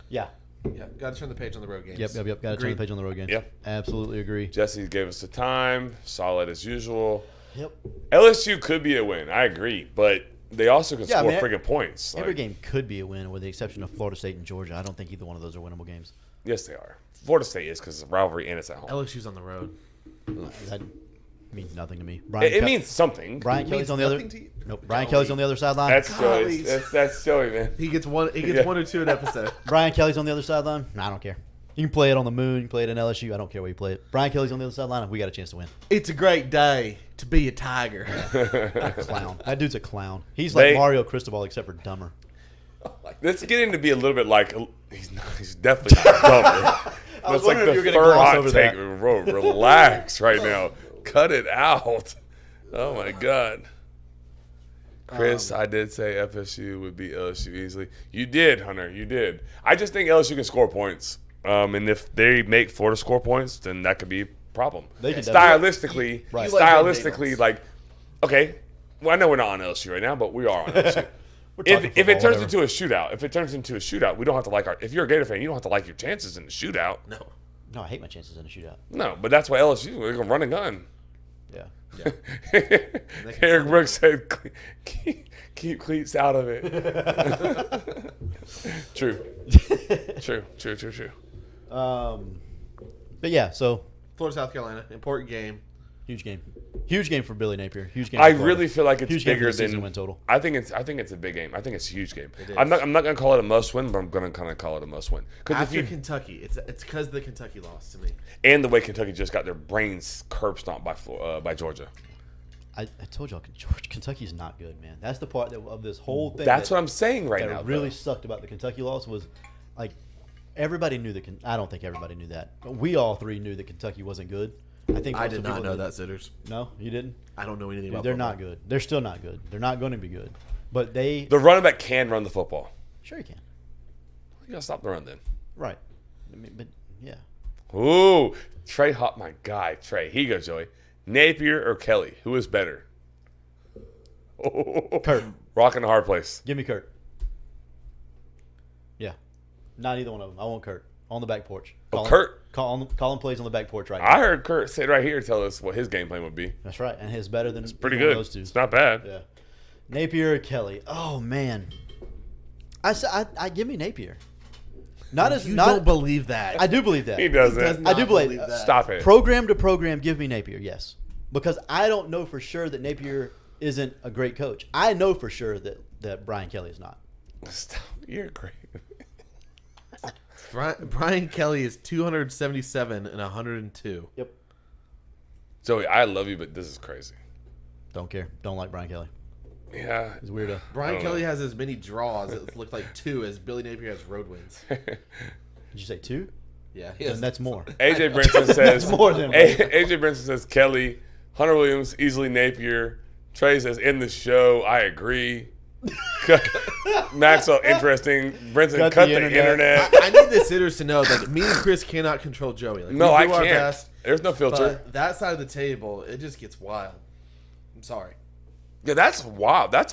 Yeah. Yeah. Got to turn the page on the road games. Yep. Got to turn Agreed. the page on the road game. Yep. Absolutely agree. Jesse gave us the time. Solid as usual. Yep. LSU could be a win. I agree, but they also can Yeah, score man. friggin' points. Every Like, game could be a win, with the exception of Florida State and Georgia. I don't think either one of those are winnable games. Yes, they are. Florida State is because it's a rivalry and it's at home. LSU's on the road. That means nothing to me. It means something. Brian It Kelly's means on the other. nothing to you? Nope. Brian Kelly's on the other sideline. That's Golly. Joey. That's Joey, man. He gets one. He gets Yeah. 1 or 2 an episode. Brian Kelly's on the other sideline. Nah, I don't care. You can play it on the moon. You can play it in LSU. I don't care where you play it. Brian Kelly's on the other sideline. We got a chance to win. It's a great day to be a Tiger. Clown. That dude's a clown. He's They- like Mario Cristobal, except for dumber. It's getting to be a little bit like he's definitely not dumber. I was That's like wondering the if you were gonna third gloss hot over take. that. Bro, relax right now. Cut it out. Oh my god. Chris, I did say FSU would beat LSU easily. You did, Hunter. You did. I just think LSU can score points. And if they make Florida score points, then that could be a problem. They can Stylistically, Right. stylistically, like, okay. Well, I know we're not on LSU right now, but we are on LSU. We're talking If football, it turns whatever. into a shootout, we don't have to like our. If you're a Gator fan, you don't have to like your chances in the shootout. No. No, I hate my chances in a shootout. No, but that's why LSU they're gonna run a gun. Yeah. Eric Brooks said, "Keep cleats out of it." True. But yeah, so Florida, South Carolina, important game. huge game. Huge game for Billy Napier. Huge game. I for Florida. really feel like it's Huge game for bigger the season than win total. I think it's a big game. I think it's a huge game. It is. I'm not gonna call it a must win, but I'm gonna kind of call it a must win because if After you Kentucky, it's because the Kentucky lost to me. and the way Kentucky just got their brains curb stomped by Georgia. I told y'all, Kentucky's not good, man. That's the part of this whole thing. That's what I'm saying right that now. really though. sucked about the Kentucky loss was, like, everybody knew that. I don't think everybody knew that. But we all three knew that Kentucky wasn't good. I think I most did of the not people know did. that, Sitters. No, you didn't. I don't know anything about They're football. not good. They're still not good. They're not going to be good. But they The running back can run the football. sure you can. You gotta stop the run then. Right. I mean, but yeah. Ooh, Trey Hop, my guy, Trey. Here you go, Joey. Napier or Kelly? Who is better? Oh, Kurt. Rocking the hard place. Give me Kurt. Yeah. Not either one of them. I want Kurt on the back porch. Kurt. Call him plays on the back porch right now. I heard Kurt sit right here tell us what his game plan would be. That's right, and his better than Pretty either one good. of those two. It's not bad. Yeah. Napier or Kelly? Oh man. I give me Napier. Not as You not. don't believe that. I do believe that. He doesn't. does I do not believe that. Stop it. Program to program, give me Napier. Yes, because I don't know for sure that Napier isn't a great coach. I know for sure that Brian Kelly is not. Stop. You're great. Brian Kelly is 277 and 102. Yep. Joey, I love you, but this is crazy. Don't care. Don't like Brian Kelly. Yeah. He's a weirdo. I Brian don't Kelly know. has as many draws. It looked like 2 as Billy Napier has road wins. Did you say 2? Yeah, Then that's more. AJ Brinson says That's more than AJ Brinson says Kelly, Hunter Williams, easily Napier. Trey says in the show, I agree. Maxwell, interesting. Brinson, cut the internet. I need the sitters to know that me and Chris cannot control Joey. Like, No, we I do our can't. best, There's no filter. but that side of the table, it just gets wild. I'm sorry. Yeah, that's wild. That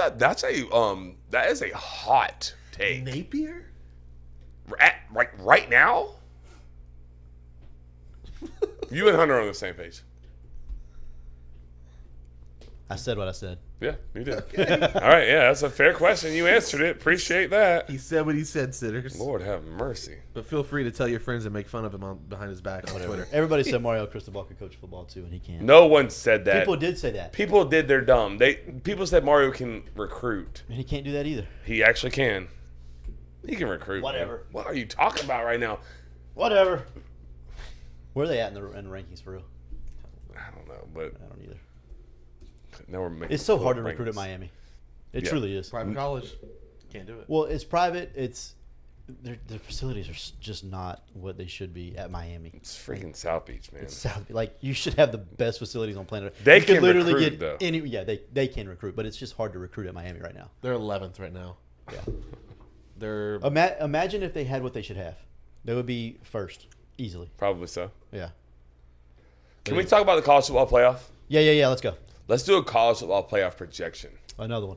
is a hot take. Napier? Right now? You and Hunter are on the same page. I said what I said. Yeah, you did. All right, yeah, that's a fair question. You answered it. Appreciate that. He said what he said, Sitters. Lord have mercy. But feel free to tell your friends and make fun of him behind his back on Twitter. Everybody said Mario Cristobal could coach football too, and he can't. No one said that. People did say that, People did their dumb. People said Mario can recruit. and he can't do that either. He actually can. He can recruit. Whatever. Man. What are you talking about right now? Whatever. Where are they at in the rankings for real? I don't know, but I don't either. now we're making. It's so hard to rankings. recruit at Miami. It Yeah. truly is. Private college. Can't do it. Well, it's private. It's their facilities are just not what they should be at Miami. It's freaking South Beach, man. It's South, like you should have the best facilities on planet Earth. They You could can literally recruit, get though. any. Yeah, they can recruit, but it's just hard to recruit at Miami right now. They're 11th right now. Yeah. They're Imagine if they had what they should have. They would be first easily. Probably so. Yeah. Can we talk about the college football playoff? Yeah. Let's go. Let's do a college football playoff projection. Another one.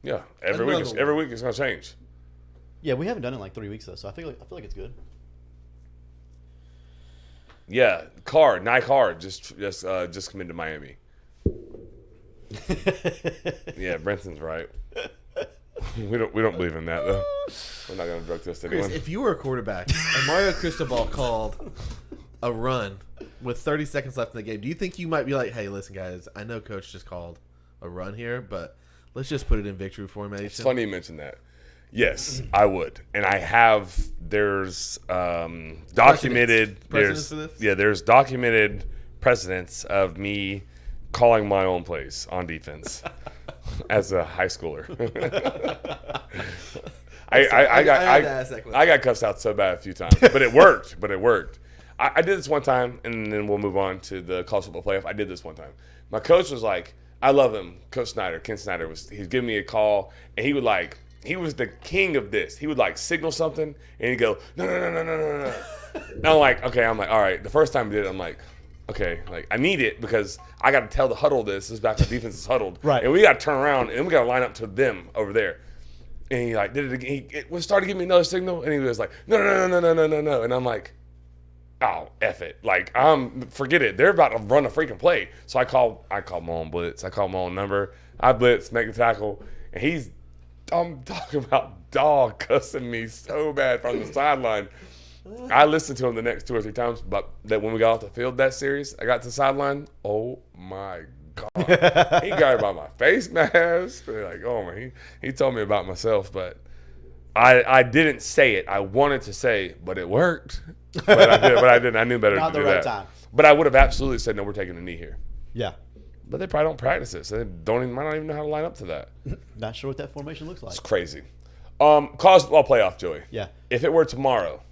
Yeah, every Another week. one. Every week it's gonna change. Yeah, we haven't done it in like 3 weeks though, so I feel like it's good. Yeah, Nye Carr just committed to Miami. Yeah, Brenton's right. We don't believe in that though. We're not gonna drug test Chris, anyone. if you were a quarterback and Mario Cristobal called a run with 30 seconds left in the game, do you think you might be like, hey, listen, guys, I know Coach just called a run here, but let's just put it in victory formation? It's funny you mentioned that. Yes, I would, and I have. There's documented. Precedents for this? There's documented precedents of me calling my own plays on defense as a high schooler. I had to ask that question. I got cussed out so bad a few times, but it worked. I did this one time, and then we'll move on to the college football playoff. I did this one time. My coach was like, I love him, Coach Snyder. Ken Snyder he'd give me a call, and he was the king of this. He would like signal something, and he'd go, no. And I'm like, okay. I'm like, all right. The first time he did it, I'm like, okay, like I need it because I got to tell the huddle this is back when defense is huddled, Right. And we got to turn around and we got to line up to them over there. And he like did it again. He started giving me another signal, and he was like, no. And I'm like, oh, F it. Like, forget it. They're about to run a freaking play. So I call my own blitz. I call my own number. I blitz, make the tackle, and I'm talking about dog cussing me so bad from the sideline. I listened to him the next 2 or 3 times, but that when we got off the field that series, I got to the sideline. Oh my God. He got it by my face mask. Like, oh man, he told me about myself, but I didn't say it. I wanted to say, but it worked. But I didn't. I knew better Not to the do right that. time. But I would have absolutely said, no, we're taking a knee here. Yeah. But they probably don't practice it, so they might not even know how to line up to that. Not sure what that formation looks like. It's crazy. College football playoff, Joey. Yeah. If it were tomorrow,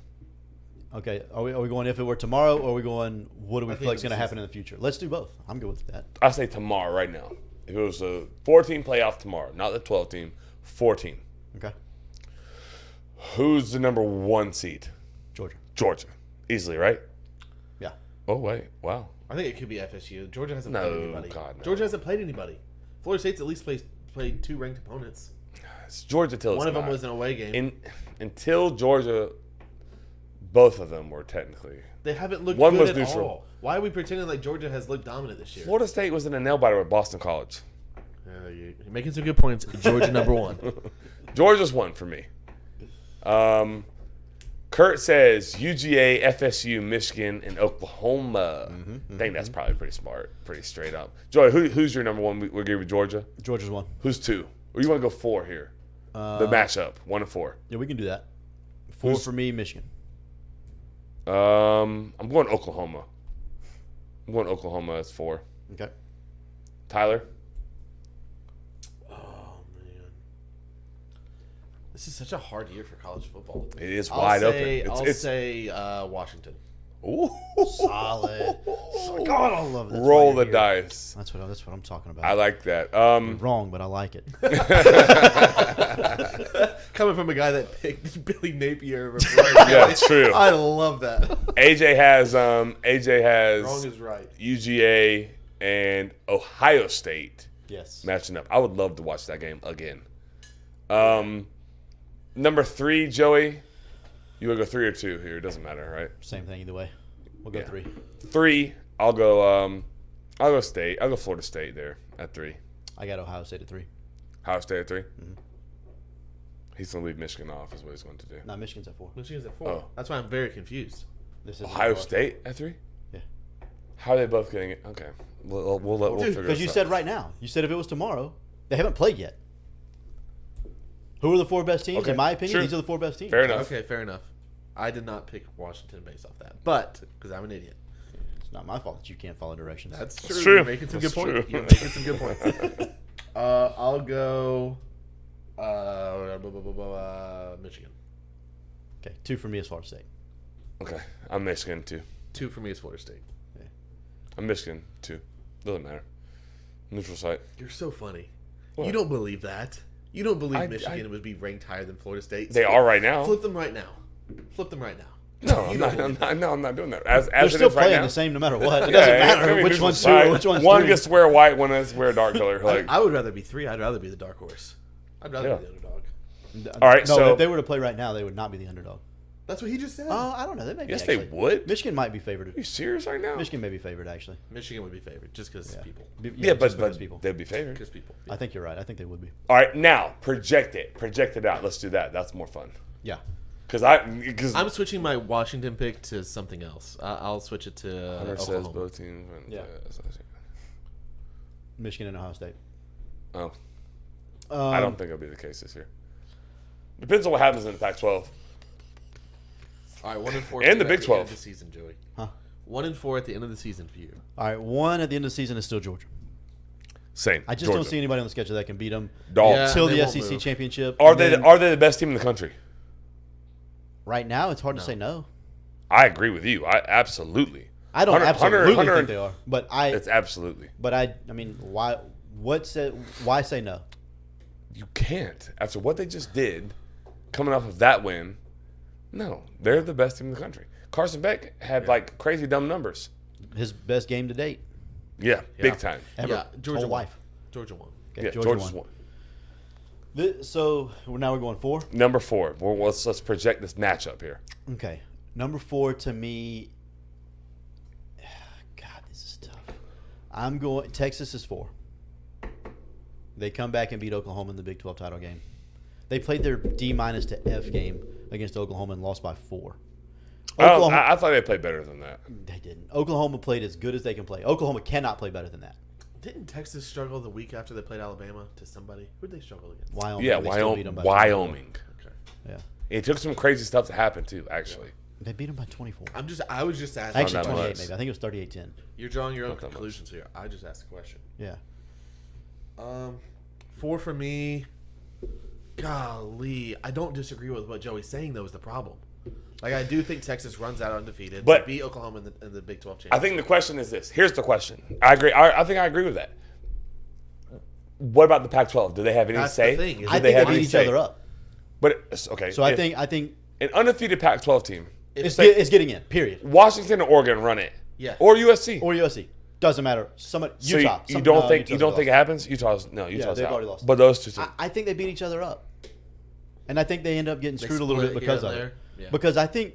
Okay. Are we going if it were tomorrow, or are we going what do we I feel like think is going to this happen in the future? Let's do both. I'm good with that. I say tomorrow, right now. If it was a 14 playoff tomorrow, not the 12 team, 14. Okay. Who's the number 1 seed? Georgia. Georgia. Easily, right? Yeah. Oh, wait. Wow. I think it could be FSU. Georgia hasn't No, played anybody. God, no. Georgia hasn't played anybody. Florida State's at least played 2 ranked opponents. It's Georgia till it's One of them not. was an away game. Until Georgia, both of them were technically. They haven't looked One good was at neutral. all. Why are we pretending like Georgia has looked dominant this year? Florida State was in a nail biter with Boston College. You're making some good points. Georgia number 1. Georgia's 1 for me. Kurt says UGA, FSU, Michigan, and Oklahoma. I think that's probably pretty smart, pretty straight up. Joey, who's your number 1? We'll give you Georgia. Georgia's 1. Who's 2? Or you want to go 4 here? The matchup, 1 and 4. Yeah, we can do that. 4 for me, Michigan. I'm going Oklahoma. I'm going Oklahoma as 4. Okay. Tyler? Oh man, this is such a hard year for college football. It is wide open. I'll say Washington. Ooh. Solid. God, I love that. Roll the dice. That's what I'm talking about. I like that. Wrong, but I like it. Coming from a guy that picked Billy Napier over Yeah, it's true. I love that. AJ has Wrong is right. UGA and Ohio State Yes. matching up. I would love to watch that game again. Number 3, Joey. You want to go 3 or 2 here? It doesn't matter, right? Same thing either way. We'll go Yeah. 3. 3. I'll go State. I'll go Florida State there at 3. I got Ohio State at 3. Ohio State at 3. He's gonna leave Michigan off. Is what he's going to do. No, Michigan's at 4. Michigan's at 4. Oh. That's why I'm very confused. This is Ohio State at 3. Yeah. How are they both getting it? Okay, we'll Dude, figure Because this you out. said right now. You said if it was tomorrow, they haven't played yet. Who are the 4 best teams? Okay, In my opinion, sure. these are the 4 best teams. Fair enough. Okay, fair enough. I did not pick Washington based off that, but because I'm an idiot. It's not my fault that you can't follow directions. That's true. It's true. You're making some That's good points. true. You're making some good points. I'll go Michigan. Okay, 2 for me is Florida State. Okay, I'm Michigan too. 2 for me is Florida State. I'm Michigan too. Doesn't matter. Neutral site. You're so funny. What? You don't believe that. You don't believe I- Michigan would be ranked higher than Florida State. They are right now. Flip them right now. Flip them right now. No, I'm not doing that. As They're it still is right playing now. the same no matter what. It Yeah, doesn't I matter mean, which neutral one's 2 site. or which one's One 3. gets to wear white, one gets to wear dark color. Like, I would rather be 3. I'd rather be the dark horse. I'd rather Yeah. be the underdog. all right, No, so if they were to play right now, they would not be the underdog. That's what he just said. I don't know. They may be yes, actually. they would. Michigan might be favored. Are you serious right now? Michigan may be favored, actually. Michigan would be favored just because Yeah. people. Yeah, just but because people. they'd be favored. Because people. I think you're right. I think they would be. All right, now project it out. Let's do that. That's more fun. Yeah. Because I'm switching my Washington pick to something else. I'll switch it to Hunter says Oklahoma. both teams. Yeah. Michigan and Ohio State. Oh, I don't think it'll be the case this year. Depends on what happens in the Pac-12. All right, 1-4 And the at Big end 12. of the season, Joey. Huh? 1-4 at the end of the season for you. All right, 1 at the end of the season is still Georgia. Same. I just don't see anybody on the schedule that can beat them Dogs. Yeah. until they the won't SEC move. championship. Are And they then the best team in the country? right now? It's hard to say no. I agree with you. I absolutely. I don't absolutely Hunter- think they are, but It's absolutely. I mean, why? Why say no? You can't after what they just did, coming off of that win. No, they're the best team in the country. Carson Beck had like crazy dumb numbers. His best game to date Yeah, big time. ever. Yeah, Georgia Whole won. life. Georgia won. Okay, Yeah, Georgia Georgia's won. won. So now we're going 4. Number 4. Well, let's project this matchup here. Okay, number 4 to me. God, this is tough. I'm going. Texas is 4. They come back and beat Oklahoma in the Big 12 title game. They played their D- to F game against Oklahoma and lost by 4. Oh, I thought they played better than that. They didn't. Oklahoma played as good as they can play. Oklahoma cannot play better than that. Didn't Texas struggle the week after they played Alabama to somebody? Who did they struggle against? Wyoming. Yeah, they still beat them by Wyoming. Okay. 24. Yeah, It took some crazy stuff to happen too. Actually, they beat them by 24. I was just asking. Actually, that 28 much. maybe. I think it was 38-10. You're drawing your own Not that much. conclusions here. I just asked a question. Yeah. 4 for me. Golly, I don't disagree with what Joey's saying. Though is the problem. Like I do think Texas runs out undefeated, But- they beat Oklahoma in the Big 12 championship. I think the question is this. Here's the question. I agree. I think I agree with that. What about the Pac-12? Do they have any That's say? the thing, is Do I that think they have beat any each say? other up. But okay. So I think an undefeated Pac-12 team, it's getting in. Period. Washington or Oregon run it. Yeah. Or USC. Or USC. Doesn't matter. Somebody So Utah. you don't think Utah's it happens? Utah's Utah's they've out. already lost. But those two teams. I think they beat each other up, and I think they end up getting screwed a little split bit because here of and it. there. Yeah. Because I think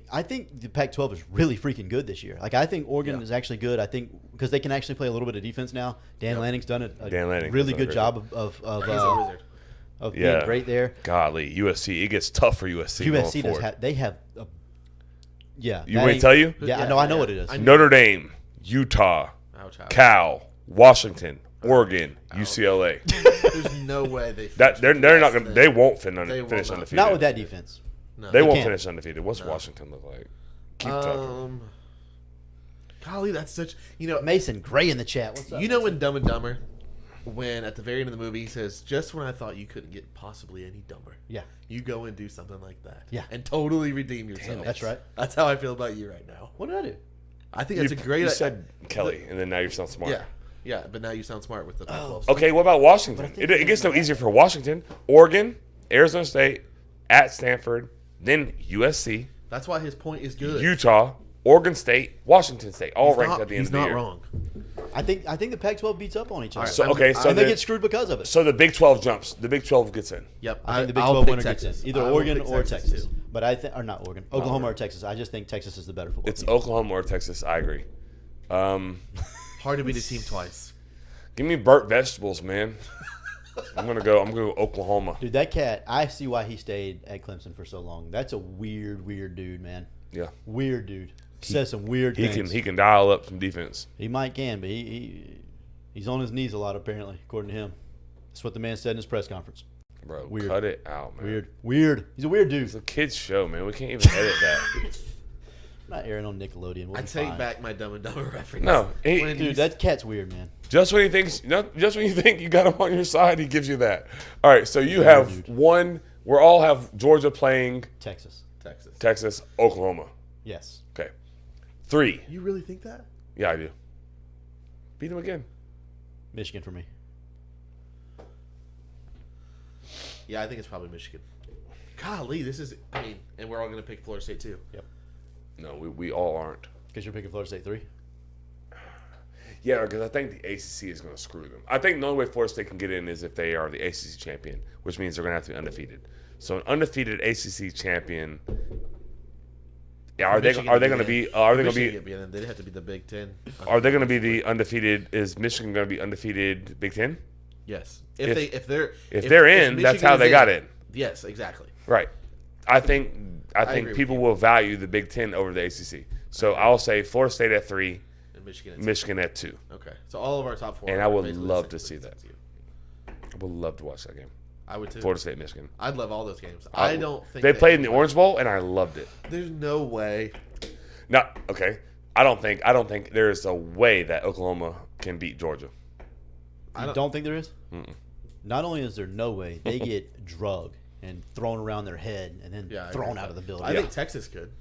the Pac-12 is really freaking good this year. Like I think Oregon Yeah. is actually good. I think because they can actually play a little bit of defense now. Dan Lanning's done Dan Lanning really has done good great. job He's a wizard. of Yeah. being great there. Golly, USC. It gets tough for USC. USC going does forward. have they have a, yeah. You want me to tell you? Yeah, Yeah, I know yeah. what it is. I- Notre Dame, Utah, Ouch, ouch. Cal, Washington, Oregon, UCLA. There's no way they. That they're not gonna. They won't finish They will not. undefeated. Not with that defense. No. They won't can't. finish undefeated. What's Washington look like? Keep talking. Golly, that's such. Mason Gray in the chat. What's up? You know when Dumb and Dumber, when at the very end of the movie he says, "Just when I thought you couldn't get possibly any dumber, Yeah. you go and do something like that, Yeah. and totally redeem yourself." That's right. That's how I feel about you right now. What did I do? I think that's a great. You said Kelly, and then now you're so smart. yeah, yeah, but now you sound smart with the Pac-12. Okay, what about Washington? It gets no easier for Washington. Oregon, Arizona State, at Stanford, then USC, That's why his point is good. Utah, Oregon State, Washington State, all He's ranked not, at the end he's of the not year. wrong. I think the Pac-12 beats up on each other. So okay, so and they then- get screwed because of it. so the Big 12 jumps. The Big 12 gets in. Yep, I think the Big I'll 12 pick winner gets Texas. in. Either I will Oregon pick or Texas. too. But or not Oregon. Oklahoma or Texas. I just think Texas is the better football It's team. Oklahoma or Texas. I agree. Hard to beat a team twice. Give me burnt vegetables, man. I'm gonna go Oklahoma. Dude, that cat, I see why he stayed at Clemson for so long. That's a weird dude, man. Yeah. Weird dude. Says some weird He things. can dial up some defense. He might but he's on his knees a lot, apparently, according to him. That's what the man said in his press conference. Bro, Weird. cut it out, man. Weird. He's a weird dude. It's a kid's show, man. We can't even edit that. I'm not airing on Nickelodeon. We'll I be take fine. back my Dumb and Dumber reference. No, Dude, that cat's weird, man. just when you think you got him on your side, he gives you that. All right, so you have one. We all have Georgia playing Texas. Texas, Oklahoma. Yes. Okay, 3. You really think that? Yeah, I do. Beat them again. Michigan for me. Yeah, I think it's probably Michigan. Golly, this is. I mean, and we're all going to pick Florida State too. Yep. No, we all aren't. Because you're picking Florida State 3? Yeah, because I think the ACC is going to screw them. I think the only way Florida State can get in is if they are the ACC champion, which means they're going to have to be undefeated. So an undefeated ACC champion. Yeah, are they going to be? They'd have to be the Big Ten. Are they going to be the undefeated? Is Michigan going to be undefeated Big Ten? Yes. If they're in, Michigan that's how is they got in. Yes, exactly. Right. I think agree with people you. will value the Big Ten over the ACC. So I'll say Florida State at 3, And Michigan at 2. Okay, so all of our top 4. And are I would basically love the to same see that. as you. I would love to watch that game. I would too. Florida State, Michigan. I'd love all those games. I don't think they played in the Orange Bowl, and I loved it. There's no way. No, okay. I don't think there's a way that Oklahoma can beat Georgia. You don't think there is? Not only is there no way, they get drugged and thrown around their head and then Yeah, I thrown agree out with of the that. building. I think Texas could.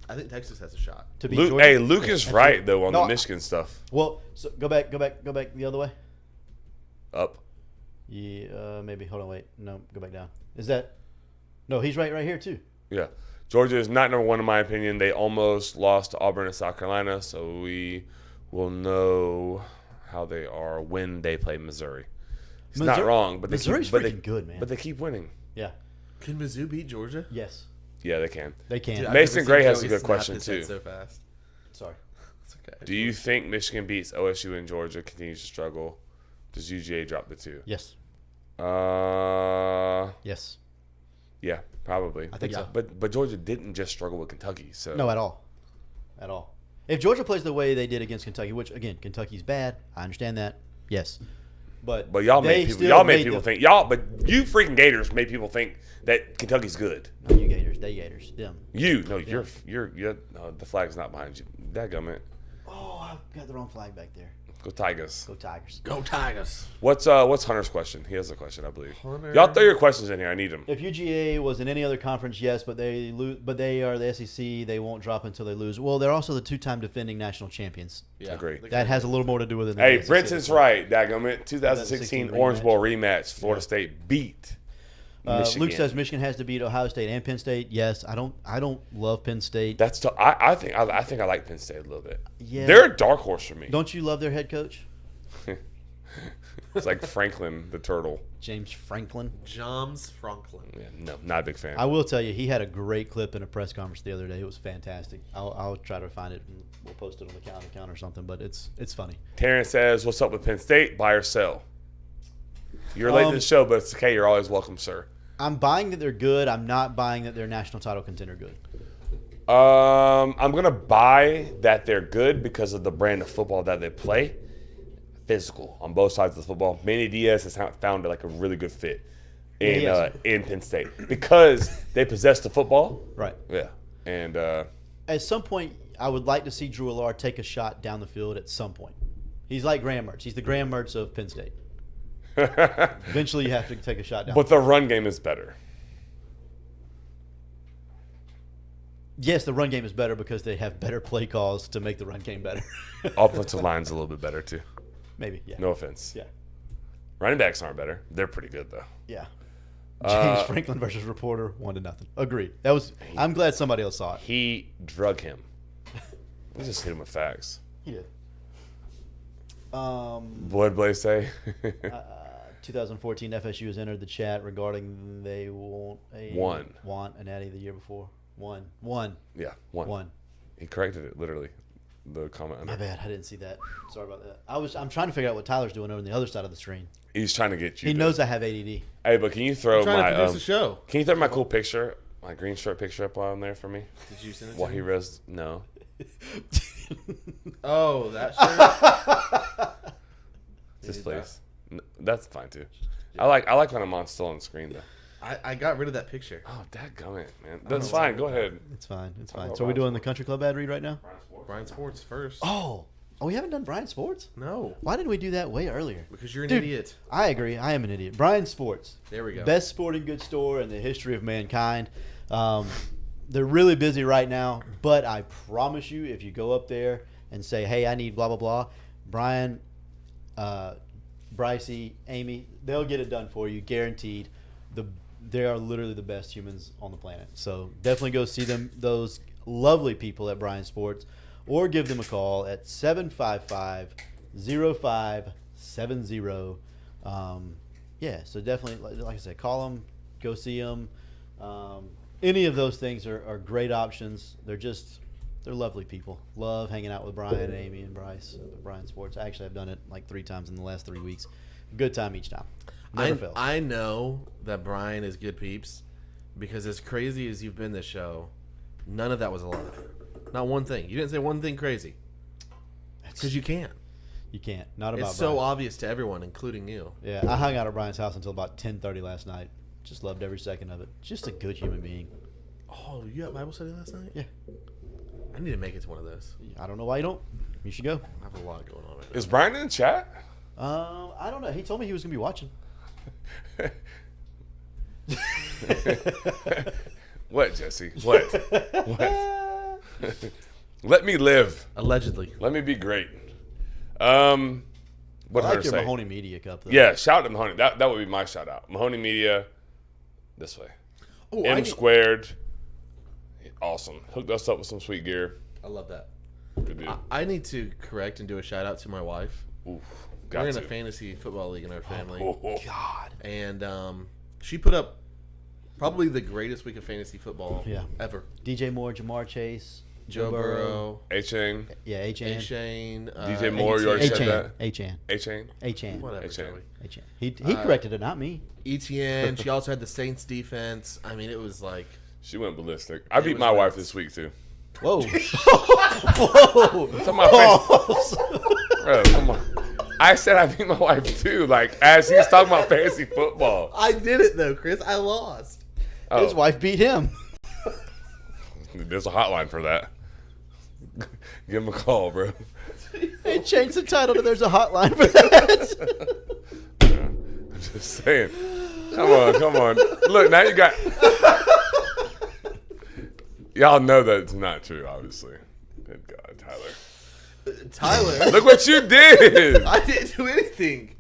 I think Texas has a shot. To beat Luke, Georgia? hey, Luke is right though on No, the Michigan stuff. Well, so go back the other way. Up. Yeah, maybe. Hold on, wait. No, go back down. Is that? No, he's right here too. Yeah. Georgia is not number 1 in my opinion. They almost lost to Auburn and South Carolina, so we will know how they are when they play Missouri. It's not wrong, but Missouri's freaking good, man. But they keep winning. Yeah. Can Mizzou beat Georgia? Yes, Yeah, they can. they can. Dude, I've Mason never Gray seen has a Joey good snap question, his head too. So fast. Sorry. It's okay. Do you think Michigan beats OSU and Georgia continues to struggle? Does UGA drop the 2? Yes. Yes. Yeah, probably. I think so. But Georgia didn't just struggle with Kentucky, so No, at all. At all. If Georgia plays the way they did against Kentucky, which again, Kentucky's bad. I understand that. Yes. But y'all they made people still think but you freaking Gators made people think that Kentucky's good. No, you Gators, they Gators, them. You're no, the flag's not behind you. Dadgummit. Oh, I've got the wrong flag back there. Go Tigers. Go Tigers. Go Tigers. What's Hunter's question? He has a question, I believe. Hunter. Y'all throw your questions in here. I need them. If UGA was in any other conference, yes, but they lose. But they are the SEC. They won't drop until they lose. Well, they're also the 2-time defending national champions. Yeah, Agree. That has a little more to do with it. Than Hey, the SEC. Brenton's right. Dadgummit. 2016 Orange rematch. Bowl rematch. Florida State beat Michigan. Luke says Michigan has to beat Ohio State and Penn State. Yes, I don't love Penn State. That's I think I like Penn State a little bit. Yeah. They're a dark horse for me. Don't you love their head coach, It's like Franklin the Turtle. James Franklin? Joms Franklin. Yeah, no, not a big fan. I will tell you, he had a great clip in a press conference the other day. It was fantastic. I'll try to find it and we'll post it on the calendar account or something. But it's funny. Terrence says, "What's up with Penn State? Buy or sell?" You're late to the show, but it's okay. You're always welcome, sir. I'm buying that they're good. I'm not buying that they're national title contender good. I'm gonna buy that they're good because of the brand of football that they play. Physical on both sides of the football. Manny Diaz has found like a really good fit in Penn State because they possess the football. Right. Yeah, and At some point, I would like to see Drew Allard take a shot down the field at some point. He's like Graham Mertz. He's the Graham Mertz of Penn State. Eventually, you have to take a shot down. but the run game is better. Yes, the run game is better because they have better play calls to make the run game better. Offensive line's a little bit better too. Maybe, yeah. No offense. Yeah. Running backs aren't better. They're pretty good though. Yeah. James Franklin versus Reporter, 1-0. Agreed. I'm glad somebody else saw it. He drug him. Let's just hit him with facts. He did. What did Blaze say? 2014 FSU has entered the chat regarding they want an Natty the year before. One. Yeah, one. One. He corrected it literally. the comment My under. bad. I didn't see that. Sorry about that. I'm trying to figure out what Tyler's doing over on the other side of the screen. He's trying to get you. He to- knows I have ADD. Hey, but can you throw Trying to my produce a show. can you throw my cool picture, my green shirt picture up on there for me? Did you send it While to he me? res no. Oh, that shirt. This Need place. That's fine too. I like when I'm on still on screen though. I got rid of that picture. Oh, dadgummit, man. That's fine. Go ahead. It's fine. It's Talk fine. about So are we Brian doing the country club ad read right now? Brian Sports first. Oh, we haven't done Brian Sports. No, Why didn't we do that way earlier? because you're an Dude. idiot. I agree. I am an idiot. Brian Sports. There we go. Best sporting goods store in the history of mankind. They're really busy right now, but I promise you, if you go up there and say, "Hey, I need blah blah blah," Brian, Brycey, Amy, they'll get it done for you, guaranteed. They are literally the best humans on the planet. So definitely go see them, those lovely people at Brian Sports, or give them a call at 755-0570. Yeah, so definitely, like I said, call them, go see them. Any of those things are great options. They're lovely people. Love hanging out with Brian, Amy, and Bryce at Brian Sports. Actually, I've done it like 3 times in the last 3 weeks. Good time each time. Never fails. I know that Brian is good peeps because as crazy as you've been this show, none of that was a lie. Not one thing. You didn't say one thing crazy because you can't. You can't. Not about It's Brian. so obvious to everyone, including you. Yeah, I hung out at Brian's house until about 10:30 last night. Just loved every second of it. Just a good human being. Oh, you had Bible study last night? Yeah. I need to make it to one of those. I don't know why you don't. You should go. I have a lot going on right now. Is Brian in the chat? I don't know. He told me he was going to be watching. What, Jesse? What? What? Let me live. Allegedly. Let me be great. What I did like I your say? Mahoney Media Cup, though. Yeah, shout out to Mahoney. That would be my shout out. Mahoney Media, this way. Oh, M squared. Awesome. Hooked us up with some sweet gear. I love that. Good deal. I need to correct and do a shout out to my wife. Oof. We're Got in to. a fantasy football league in our family. God. And she put up probably the greatest week of fantasy football Yeah. ever. DJ Moore, Jamar Chase, Joe Burrow, A-Chain. Yeah, H-An. A-Shane, DJ Moore, you already said H-An. that. H-An. A-Chain. H-An. whatever, A-Chain. Joey. H-An. He corrected it, not me. ETN. She also had the Saints defense. I mean, it was like She went ballistic. I beat was my wife nuts. this week, too. Whoa. Whoa. It's on my face. Bro, come on. I said I beat my wife, too. Like, as he's talking about fantasy football. I did it though, Chris. I lost. Oh, His wife beat him. there's a hotline for that. Give him a call, bro. They changed the title to There's a Hotline for that. I'm just saying. Come on. Look, now you got. Y'all know that it's not true, obviously. Good God, Tyler. Tyler, Look what you did. I didn't do anything.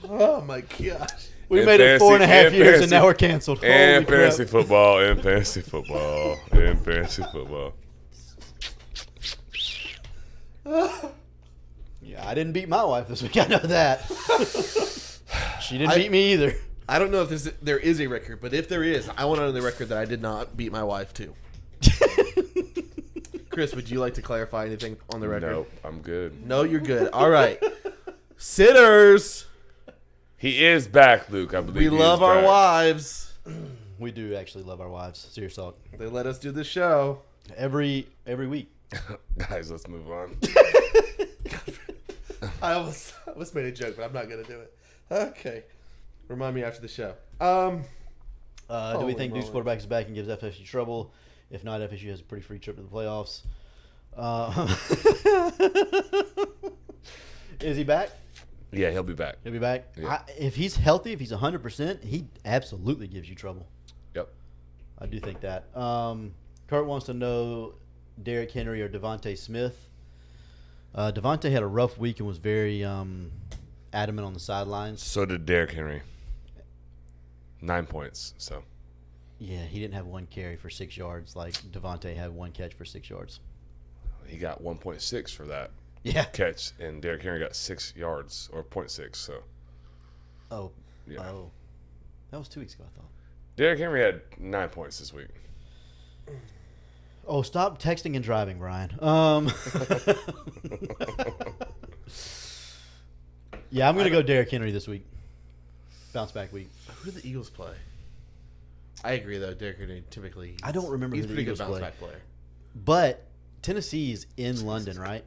Oh my gosh. We In made it fantasy- 4.5 in years, fantasy- and now we're canceled. And Holy fantasy crap. football, and fantasy football, and fantasy football. Yeah, I didn't beat my wife this week. I know that. She didn't beat me either. I don't know if there is a record, but if there is, I want on the record that I did not beat my wife too. Chris, would you like to clarify anything on the record? Nope, I'm good. No, you're good. All right. Sitters. He is back, Luke. I believe We he love is our back. wives. We do actually love our wives. Serious talk. They let us do the show. Every week. Guys, let's move on. I almost made a joke, but I'm not going to do it. Okay. Remind me after the show. Do we Holy think Duke's moly. quarterback is back and gives FSU trouble? If not, FSU has a pretty free trip to the playoffs. Is he back? Yeah, he'll be back. He'll be back. Yeah. If he's healthy, if he's 100%, he absolutely gives you trouble. Yep. I do think that. Kurt wants to know Derrick Henry or Devontae Smith. Devontae had a rough week and was very adamant on the sidelines. So did Derrick Henry. 9 points. So Yeah, he didn't have one carry for 6 yards like Devontae had one catch for 6 yards. he got 1.6 for that Yeah. catch, and Derrick Henry got 6 yards or 0.6. So Oh. Yeah. Oh. That was 2 weeks ago, I thought. Derrick Henry had 9 points this week. Oh, stop texting and driving, Brian. Yeah, I'm gonna go Derrick Henry this week. Bounce back week. Who do the Eagles play? I agree though. Derrick Henry typically. I don't remember He's who a the pretty good Eagles bounce play. back player. But Tennessee's in London, right?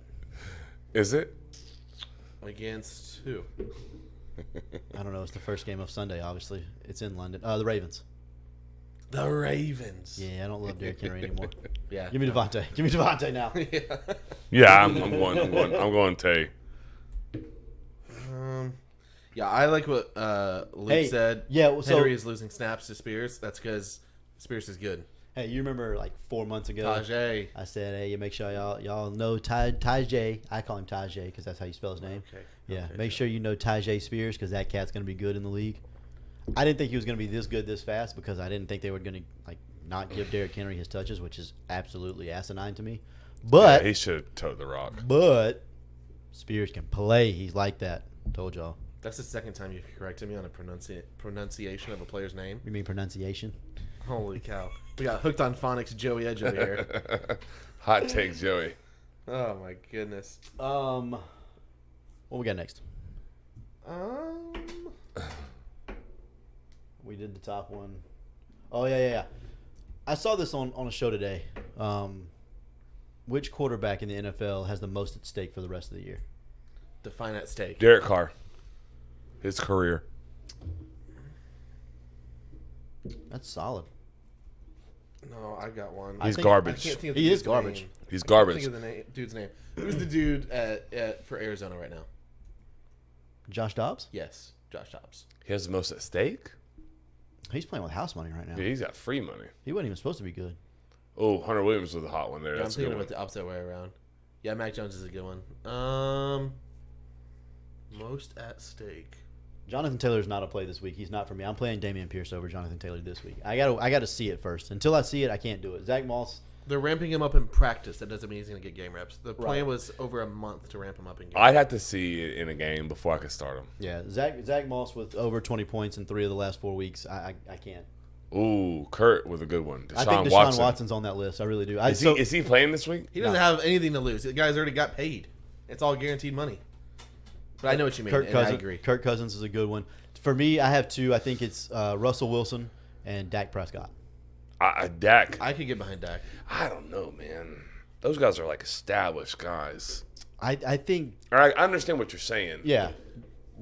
Is it? Against who? I don't know. It's the first game of Sunday. Obviously, it's in London. The Ravens. The Ravens. Yeah, I don't love Derrick Henry anymore. Yeah. Give me Devontae. Give me Devontae now. Yeah. Yeah, I'm going Tay. Yeah, I like what Luke Hey, said. yeah, well, so- Henry is losing snaps to Spears. That's because Spears is good. Hey, you remember like 4 months ago? Tajay. I said, hey, you make sure y'all know Tajay. I call him Tajay because that's how you spell his name. Okay. Yeah, Okay, make sure you know Tajay Spears because that cat's going to be good in the league. I didn't think he was going to be this good this fast because I didn't think they were going to like not give Derrick Henry his touches, which is absolutely asinine to me. But Yeah, he should have towed the rock. but Spears can play. He's like that. Told y'all. That's the second time you've corrected me on a pronunciation of a player's name. You mean pronunciation? Holy cow. We got hooked on phonics Joey Edge over here. Hot take, Joey. Oh, my goodness. What we got next? We did the top one. Oh yeah. I saw this on a show today. Which quarterback in the NFL has the most at stake for the rest of the year? Define at stake. Derek Carr. His career. That's solid. No, I got one. He's think- I garbage. can't think of He the is dude's garbage. name. He's I garbage. can't think of the dude's name. Who's the dude for Arizona right now? Josh Dobbs? Yes, Josh Dobbs. He has the most at stake? He's playing with house money right now. Yeah, he's got free money. He wasn't even supposed to be good. Oh, Hunter Williams was a hot one there. Yeah, I'm That's a thinking good about one. the opposite way around. Yeah, Mac Jones is a good one. Most at stake. Jonathan Taylor's not a play this week. He's not for me. I'm playing Damian Pierce over Jonathan Taylor this week. I gotta see it first. Until I see it, I can't do it. Zach Moss. They're ramping him up in practice. That doesn't mean he's going to get game reps. The plan Right. was over a month to ramp him up in game. I'd have to see it in a game before I could start him. Yeah, Zach Moss with over 20 points in 3 of the last 4 weeks. I can't. Ooh, Kurt with a good one. I think Deshaun Watson's on that list. I really do. Is he playing this week? He doesn't have anything to lose. The guy's already got paid. It's all guaranteed money. But I know what you mean, and I agree. Kirk Cousins is a good one. For me, I have 2. I think it's Russell Wilson and Dak Prescott. Dak. I could get behind Dak. I don't know, man. Those guys are like established guys. I think, I understand what you're saying. yeah.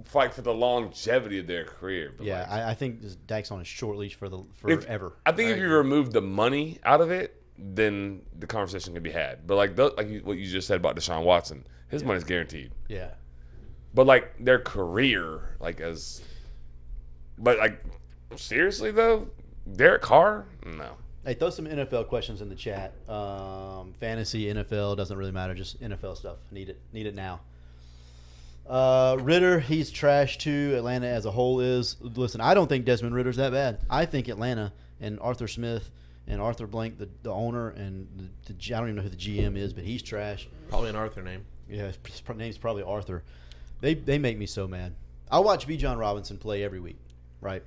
Fight for the longevity of their career. But Yeah, like, I think Dak's on a short leash for forever. I think if you remove the money out of it, then the conversation can be had. But like what you just said about Deshaun Watson, his money's guaranteed. Yeah. But like their career, seriously though, Derek Carr, no. Hey, throw some NFL questions in the chat. Fantasy, NFL, doesn't really matter. Just NFL stuff. Need it now. Ritter, he's trash too. Atlanta as a whole is. Listen, I don't think Desmond Ritter's that bad. I think Atlanta and Arthur Smith and Arthur Blank, the owner, and I don't even know who the GM is, but he's trash. Probably an Arthur name. Yeah, his name's probably Arthur. They make me so mad. I watch B. John Robinson play every week, right?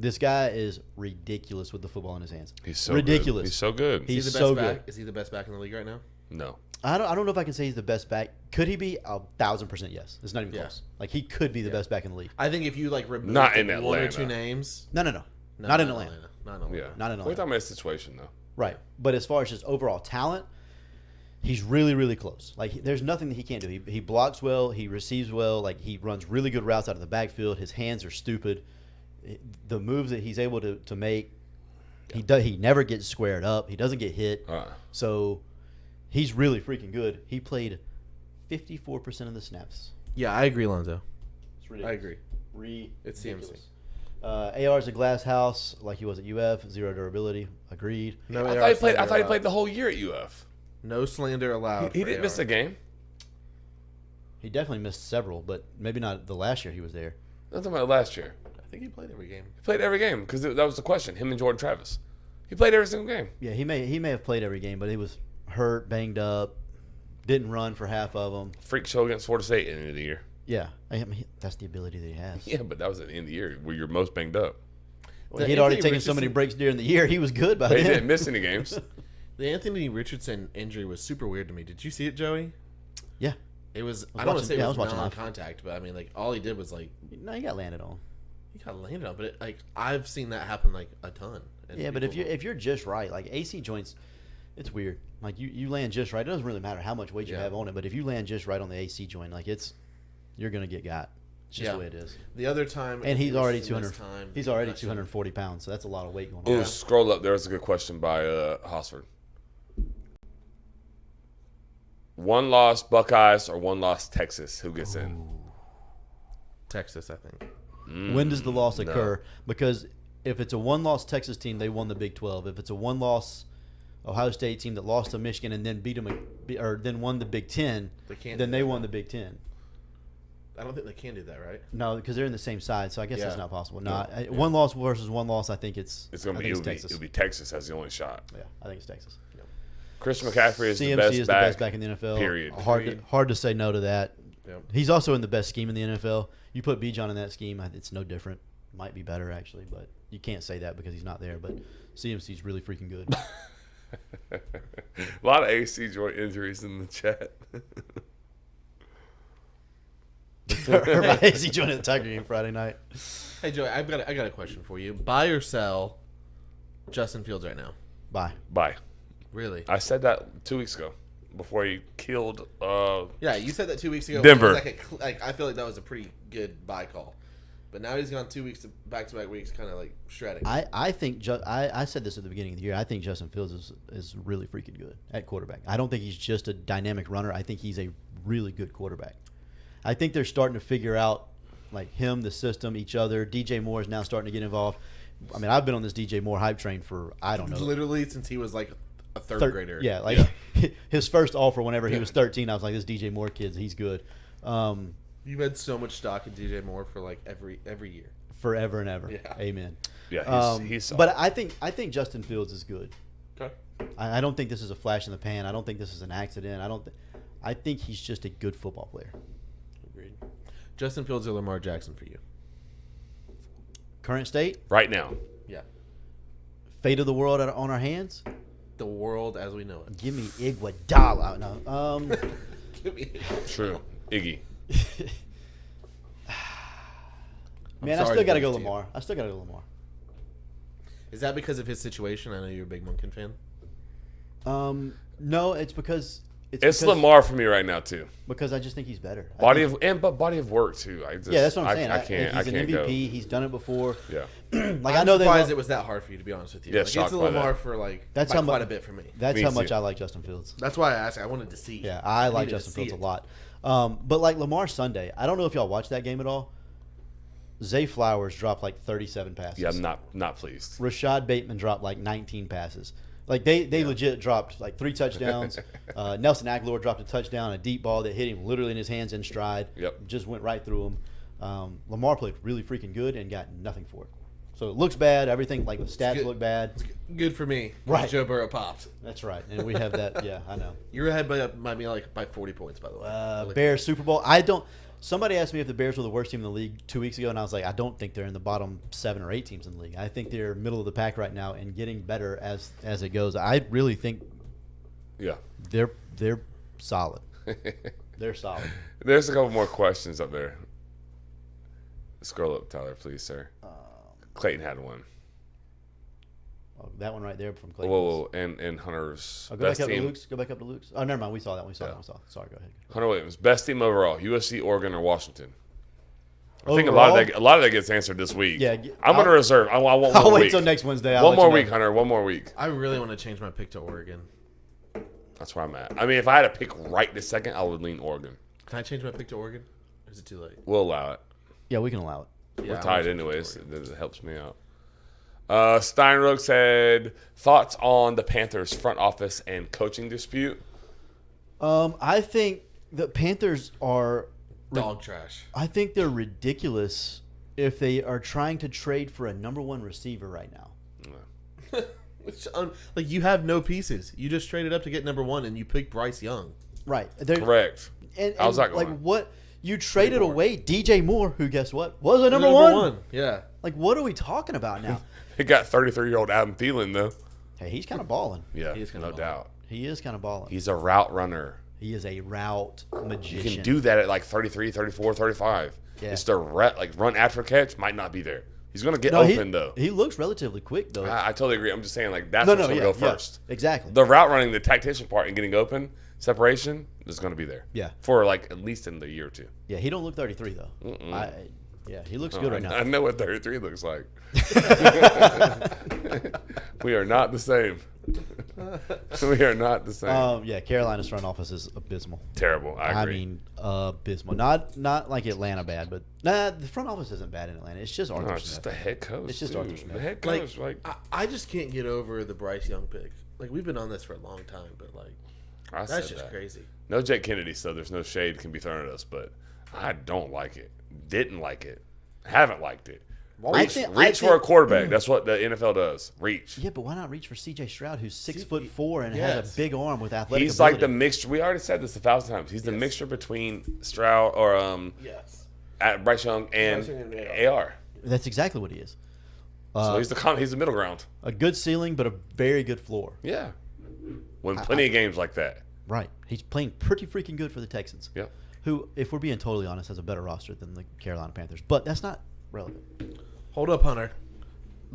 This guy is ridiculous with the football in his hands. He's so ridiculous. Good. He's so good. He's Is he the so best good. back? Is he the best back in the league right now? No. I don't know if I can say he's the best back. Could he be? 1,000% yes. It's not even Yeah. close. Like he could be the best back in the league. I think if you remove Not in one or Atlanta. two names. No. Not in Atlanta. Not in Atlanta. Yeah. Not in We're Atlanta. talking about a situation though. Right. But as far as just overall talent, he's really, really close. Like there's nothing that he can't do. He blocks well. He receives well. Like he runs really good routes out of the backfield. His hands are stupid. The moves that he's able to make, he never gets squared up. He doesn't get hit. So he's really freaking good. He played 54% of the snaps. Yeah, I agree, Lonzo. It's I ridiculous. agree. It's CMC. Ridiculous. AR's a glass house like he was at UF. Zero durability. Agreed. No, I AR thought he slander played the allowed. whole year at UF. No slander allowed. He for didn't miss AR. a game. He definitely missed several, but maybe not the last year he was there. I'm talking about last year. I think he played every game. He played every game because that was the question. Him and Jordan Travis. He played every single game. Yeah, he may have played every game, but he was hurt, banged up, didn't run for half of them. Freak show against Florida State at the end of the year. Yeah, I mean, that's the ability that he has. Yeah, but that was at the end of the year where you're most banged up. Well, he'd already taken so many breaks during the year. He was good by But he then. didn't miss any games. The Anthony Richardson injury was super weird to me. Did you see it, Joey? Yeah. It was. I I don't want was to say watching- it was I was watching live. non-contact, but I mean, like all he did was like No, you got landed on. he got landed on. But like I've seen that happen like a ton. in Yeah, but if football. you're just right, like AC joints, it's weird. Like you land just right. It doesn't really matter how much weight you Yeah. have on it, but if you land just right on the AC joint, like you're gonna get got. It's just Yeah. the way it is. the other time, And he's already Richardson 200. missed time, He's already concussion. 240 pounds, so that's a lot of weight going Ooh, on. scroll up. There was a good question by Hosford. One loss Buckeyes or one loss Texas? Who gets in? Texas, I think. When does the loss no. occur? Because if it's a one-loss Texas team, they won the Big 12. If it's a one-loss Ohio State team that lost to Michigan and then beat them, or then won the Big 10, They can't then do they that. won the Big 10. I don't think they can do that, right? No, because they're in the same side, so I guess Yeah. that's not possible. No, one loss versus one loss. I think it's. It's gonna I be think it'll, it's Texas. be Texas as the only shot. Yeah, I think it's Texas. Chris McCaffrey is CMC the best is back. the best back in the NFL. Period. Hard to say no to that. Yep. He's also in the best scheme in the NFL. You put Bijan in that scheme, it's no different. Might be better actually, but you can't say that because he's not there. But CMC's really freaking good. A lot of AC joint injuries in the chat. Everybody's joining the Tiger game Friday night. Hey Joey, I got a question for you. Buy or sell Justin Fields right now? Bye. Bye. Really? I said that 2 weeks ago before he killed. Yeah, you said that 2 weeks ago. Denver. It was like I feel like that was a pretty good buy call. But now he's gone 2 weeks back-to-back weeks, kind of like shredding. I think I said this at the beginning of the year. I think Justin Fields is really freaking good at quarterback. I don't think he's just a dynamic runner. I think he's a really good quarterback. I think they're starting to figure out like him, the system, each other. DJ Moore is now starting to get involved. I mean, I've been on this DJ Moore hype train for I don't know. Literally since he was like a third grader. Yeah, like his first offer whenever he was 13, I was like, this DJ Moore kid, he's good. You've had so much stock in DJ Moore for like every year. Forever and ever. Yeah. Amen. Yeah, he's but I think Justin Fields is good. Okay. I don't think this is a flash in the pan. I don't think this is an accident. I think he's just a good football player. Agreed. Justin Fields or Lamar Jackson for you? Current state, right now. Yeah. fate of the world on our hands. The world as we know it. Give me Iguodala. No. Give me- True. Iggy. Man, I sorry still to got to break go it to you. Lamar. I still got to go Lamar. Is that because of his situation? I know you're a big Munkin fan. No, it's because It's because, Lamar for me right now too. because I just think he's better. I Body think- of body of work too. I just, yeah, that's what I'm saying. I can't. He's I an can't MVP. go. He's done it before. Yeah. Like I'm I know they surprised love- it was that hard for you, to be honest with you. Yeah, Like, it's shocked a by Lamar that. for like That's by how much- quite a bit for me. That's Me how much too. I like Justin Fields. That's why I asked. I wanted to see. Yeah, I like needed to Justin see Fields a it. lot. But like Lamar Sunday, I don't know if y'all watched that game at all. Zay Flowers dropped like 37 passes. Yeah, I'm not pleased. Rashad Bateman dropped like 19 passes. Like they legit dropped like 3 touchdowns. Nelson Aguilar dropped a touchdown, a deep ball that hit him literally in his hands in stride. Yep. Just went right through him. Lamar played really freaking good and got nothing for it. So it looks bad. Everything like the stats good. look bad. Good for me. Right. Joe Burrow popped. That's right, and we have that. Yeah, I know. You're ahead by me like by 40 points, by the way. Bears Super Bowl. I don't. Somebody asked me if the Bears were the worst team in the league 2 weeks ago, and I was like, I don't think they're in the bottom 7 or 8 teams in the league. I think they're middle of the pack right now and getting better as it goes. I really think Yeah. they're solid. They're solid. There's a couple more questions up there. Scroll up, Tyler, please, sir. Clayton had one. Oh, that one right there from Clay. Whoa, and Hunter's Go best back up to team. Luke's. Go back up to Luke's. Oh, never mind. We saw that. Yeah. Sorry. Go ahead. Hunter Williams, best team overall: USC, Oregon, or Washington. I think a lot of that gets answered this week. Yeah, I'm going to reserve. I want one I'll more wait week. till next Wednesday. One more week, Hunter. One more week. I really want to change my pick to Oregon. That's where I'm at. I mean, if I had to pick right this second, I would lean Oregon. Can I change my pick to Oregon? Or is it too late? We'll allow it. Yeah, we can allow it. Yeah, We're I tied wanna change it to anyways. Oregon. It helps me out. Steinrook said, thoughts on the Panthers front office and coaching dispute? I think the Panthers are. Dog trash. I think they're ridiculous if they are trying to trade for a number 1 receiver right now. Which, like you have no pieces. You just traded up to get number 1, and you picked Bryce Young. Right. Correct. And How's that like going? what you traded Moore. away DJ Moore, who guess what was a number Number one. one. Yeah. Like what are we talking about now? He got 33-year-old Adam Thielen, though. Hey, he's kind of balling. Yeah, He is kinda no balling. doubt. He is kind of balling. He's a route runner. He is a route You magician. can do that at like 33, 34, 35. Yeah. It's the run after catch might not be there. He's going to get No, open, though. He looks relatively quick, though. I totally agree. I'm just saying, like, that's no, what's going to go first. exactly. The route running, the tactician part, and getting open, separation is going to be there. Yeah. For, like, at least in the year or two. Yeah, he don't look 33, though. Yeah, he looks good right now. I know what 33 looks like. We are not the same. We are not the same. Yeah, Carolina's front office is abysmal. Terrible. I agree. mean, abysmal. Not like Atlanta bad, but the front office isn't bad in Atlanta. It's just Arthur No, it's Smith. just the head coach. It's just dude. Arthur Smith. The head Like, coach, like, I just can't get over the Bryce Young pick. Like, we've been on this for a long time, but like, I said that's just that. crazy. No Jake Kennedy, so there's no shade can be thrown at us, but I don't like it. Didn't like it. Haven't liked it. Reach for a quarterback. That's what the NFL does. Reach. Yeah, but why not reach for C.J. Stroud, who's 6'4" and has Yes. a big arm with athletic He's ability? like the mixture. We already said this 1,000 times. He's the Yes. mixture between Stroud or Yes. Bryce Young and Bryce Young and AR. That's exactly what he is. So he's the middle ground. A good ceiling, but a very good floor. Yeah. Win plenty of games like that. Right. He's playing pretty freaking good for the Texans. Yep. Who, if we're being totally honest, has a better roster than the Carolina Panthers. But that's not relevant. Hold up, Hunter.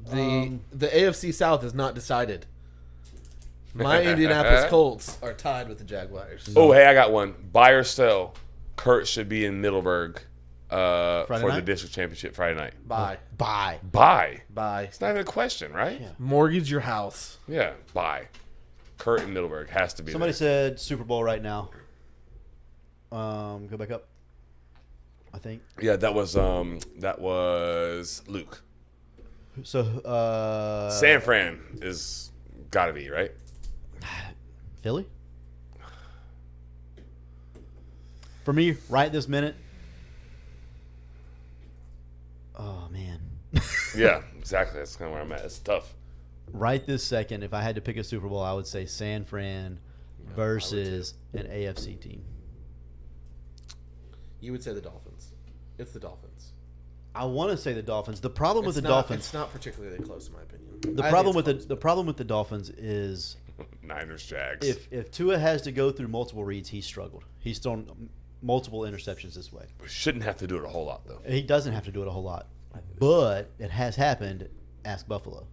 The AFC South is not decided. My Indianapolis Colts are tied with the Jaguars. Oh, hey, I got one. Buy or sell. Kurt should be in Middleburg for the night? district championship Friday night. Buy. Bye. Buy. Buy. It's not even a question, right? Yeah. Mortgage your house. Yeah, buy. Kurt in Middleburg has to be Somebody there. said Super Bowl right now. Go back up. I think. Yeah, that was Luke. So, San Fran is got to be, right? Philly? For me, right this minute. Oh, man. Yeah, exactly. That's kind of where I'm at. It's tough. Right this second, if I had to pick a Super Bowl, I would say San Fran versus an AFC team. You would say the Dolphins. It's the Dolphins. I want to say the Dolphins. The problem with the It's Dolphins, not particularly close, in my opinion. the problem with the problem with the Dolphins is Niners, Jags. if Tua has to go through multiple reads, he's struggled. He's thrown multiple interceptions this way. Shouldn't have to do it a whole lot, though. He doesn't have to do it a whole lot, but it has happened. Ask Buffalo.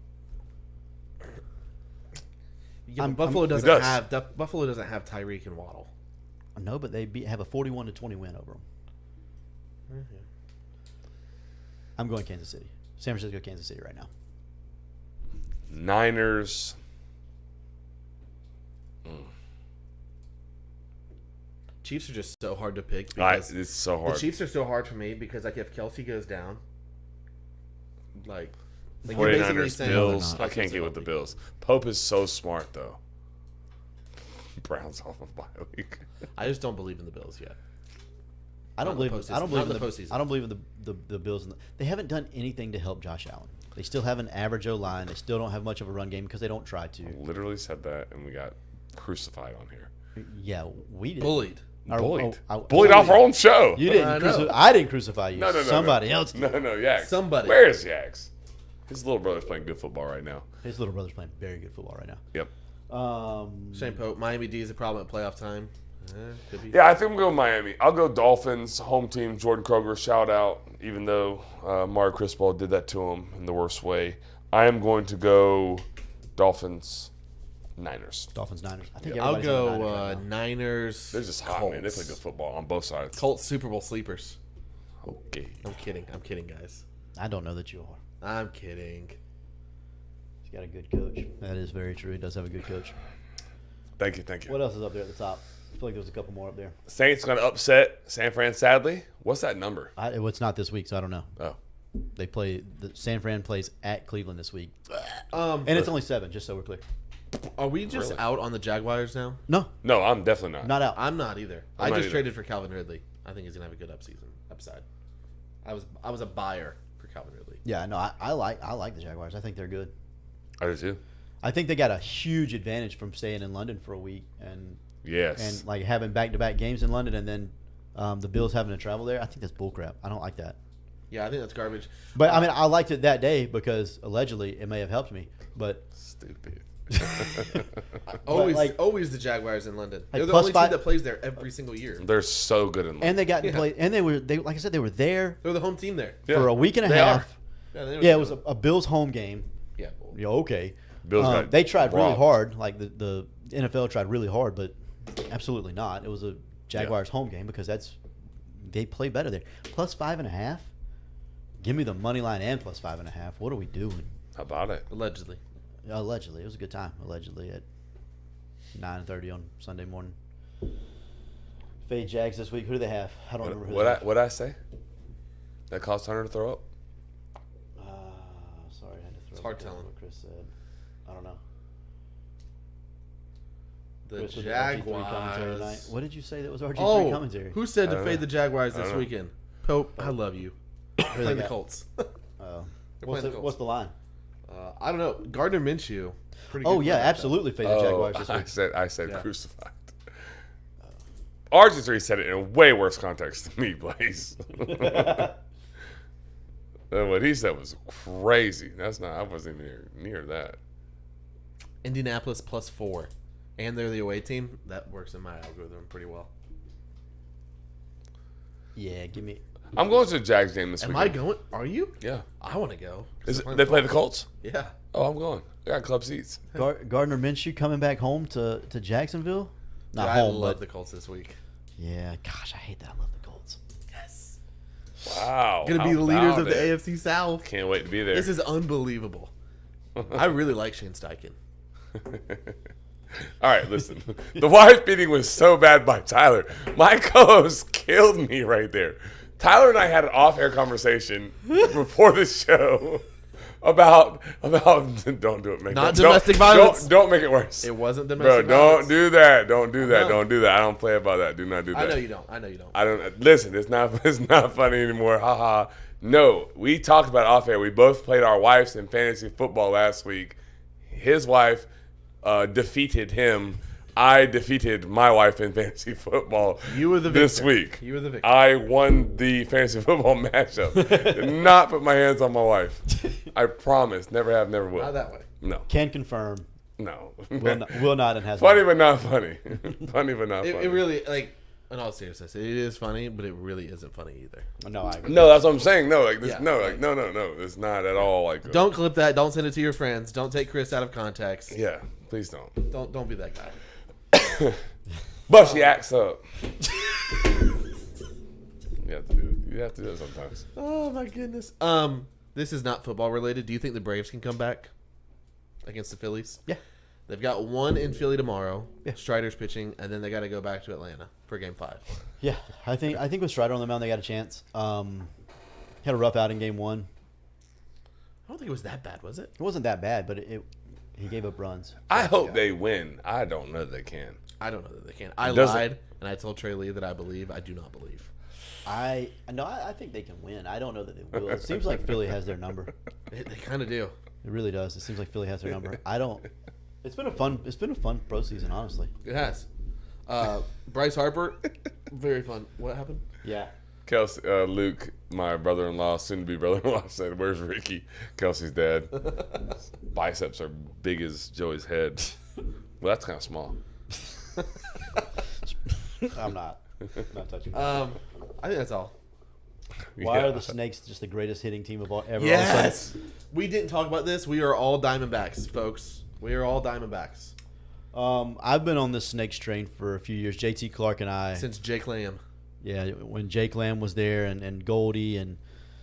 Yeah, I'm- Buffalo It doesn't does. have Buffalo doesn't have Tyreek and Waddle. No, but they have a 41-20 win over them. I'm going Kansas City. San Francisco, Kansas City right now. Niners. Chiefs are just so hard to pick because It's so the hard. Chiefs are so hard for me because like if Kelsey goes down, like you're basically 49ers, saying- Bills. No, I can't get with the Bills. Pope is so smart, though. Browns off of bye week. I just don't believe in the Bills yet. I don't Not in believe. the I don't postseason. believe Not in in the postseason. I don't believe in the Bills. They haven't done anything to help Josh Allen. They still have an average O line. They still don't have much of a run game because they don't try to. Literally said that, and we got crucified on here. Yeah, we did. Bullied. Bullied. oh, Bullied off our own show. You I didn't. know. I didn't crucify you. No. Somebody else did. No, Yags. Somebody. Where is Yags? His little brother's playing good football right now. His little brother's playing very good football right now. Yep. Shane Pope. Miami D is a problem at playoff time. Could be. Yeah, I think I'm going Miami. I'll go Dolphins, home team, Jordan Kroger, shout out, even though Mario Cristobal did that to him in the worst way. I am going to go Dolphins, Niners. Dolphins, Niners. I think I'll everybody's on the go Niners right now. Niners. They're just hot, man. They play good football on both sides. Colts Super Bowl sleepers. Okay. I'm kidding, guys. I don't know that you are. I'm kidding. He's got a good coach. That is very true. He does have a good coach. Thank you. What else is up there at the top? I feel like there's a couple more up there. Saints going to upset San Fran, sadly. What's that number? It's not this week, so I don't know. Oh. They play. San Fran plays at Cleveland this week, And and it's only 7. Just so we're clear. are we just Really? out on the Jaguars now? No, No, I'm definitely not. not out. I'm not either. I'm I not just either. traded for Calvin Ridley. I think he's gonna have a good upside. I was a buyer for Calvin Ridley. Yeah, no, I like the Jaguars. I think they're good. I do too. I think they got a huge advantage from staying in London for a week and Yes. like having back-to-back games in London, and then the Bills having to travel there. I think that's bullcrap. I don't like that. Yeah, I think that's garbage. But I mean, I liked it that day because allegedly it may have helped me. But Stupid. Always, like- always the Jaguars in London. They're the plus only 5 team that plays there every single year. They're so good in London. and they got to Yeah. play, and they like I said, they were there They're the home team there. Yeah, for a week and a they half. Yeah, they know Yeah, it what was they're a Bills home game. doing. Yeah, well, Yeah, okay. Bills got They tried really robbed. hard. Like the NFL tried really hard, but absolutely not. It was a Jaguars home game because they play better there. Plus 5.5. Give me the money line and plus 5.5. What are we doing? How about it? allegedly. Allegedly, it was a good time. Allegedly at 9:30 on Sunday morning. Fade Jags this week. Who do they have? I don't remember who. they have. What I say? That caused Hunter to throw up. Sorry, I had to throw. It's hard up telling. what Chris said. I don't know. The Chris with the RG3 commentary tonight. Jaguars. What did you say that was RG3 Oh, commentary? who said I to don't fade know. the Jaguars I this don't know. weekend? Pope, I love you. Playing the got? Colts. Oh. They're What's playing the what's the line? I don't know. Gardner Minshew. Pretty Oh good yeah, quarterback, absolutely fade the Jaguars this I week. said Yeah. crucified. RG3 said it in a way worse context than me, Blaze. And what he said was crazy. I wasn't even near that. though. Indianapolis +4. And they're the away team. That works in my algorithm pretty well. Yeah, give me. I'm going to the Jags game this Am weekend. I going? Are you? Yeah. I want to go. They play the Colts? Yeah. Oh, I'm going. I got club seats. Gardner Minshew coming back home to Jacksonville. Not I home, love but the Colts this week. yeah. Gosh, I hate that. I love the Colts. Yes. Wow. Going to be how the leaders about of the it? AFC South. Can't wait to be there. This is unbelievable. I really like Shane Steichen. All right, listen. The wife beating was so bad by Tyler. My co-host killed me right there. Tyler and I had an off-air conversation before the show about don't do it, man. Not Don't- domestic violence. Don't make it worse. It wasn't Bro, domestic don't violence. do that. Don't do that. know. Don't do that. I don't play about that. Do not do that. I know you don't. I know you don't. I don't listen. It's not funny anymore. Haha. No, we talked about it off air. We both played our wives in fantasy football last week. His wife defeated him. I defeated my wife in fantasy football. You were the this victor. week. You were the victor. I won the fantasy football matchup. Did not put my hands on my wife. I promise. Never have. Never will. Not that way. No. Can confirm. No. Will not and has Funny not. but not funny. Funny but not funny. It really, like, in all seriousness, it is funny, but it really isn't funny either. No, I agree. No, that's what I'm saying. No, like this. Yeah. No, like no. It's not at all like. Don't clip that. Don't send it to your friends. Don't take Chris out of context. Yeah, please don't. Don't be that guy. But she acts up. You have to do it sometimes. Oh my goodness. This is not football related. Do you think the Braves can come back against the Phillies? Yeah. They've got one in Philly tomorrow. Yeah. Strider's pitching, and then they got to go back to Atlanta for Game 5. Yeah, I think with Strider on the mound, they got a chance. Had a rough out in game 1. I don't think it was that bad, was it? It wasn't that bad, but he gave up runs. I hope they win. I don't know they can. I don't know that they can. I Doesn't- lied, and I told Trey Lee that I believe. I do not believe. I think they can win. I don't know that they will. It seems like Philly has their number. They kind of do. It really does. It seems like Philly has their number. I don't. It's been a fun pro season, honestly. It has. Bryce Harper, very fun. What happened? Yeah. Kelsey, Luke, my brother-in-law, soon-to-be brother-in-law, said, "Where's Ricky?" Kelsey's dad. His biceps are big as Joey's head. Well, that's kind of small. I'm not touching. I think that's all. Why Yeah. are the Snakes just the greatest hitting team of all ever? Yes. We didn't talk about this. We are all Diamondbacks, folks. We are all Diamondbacks I've been on the Snakes train for a few years. JT Clark and I. since Jake Lamb. Yeah, when Jake Lamb was there and Goldie and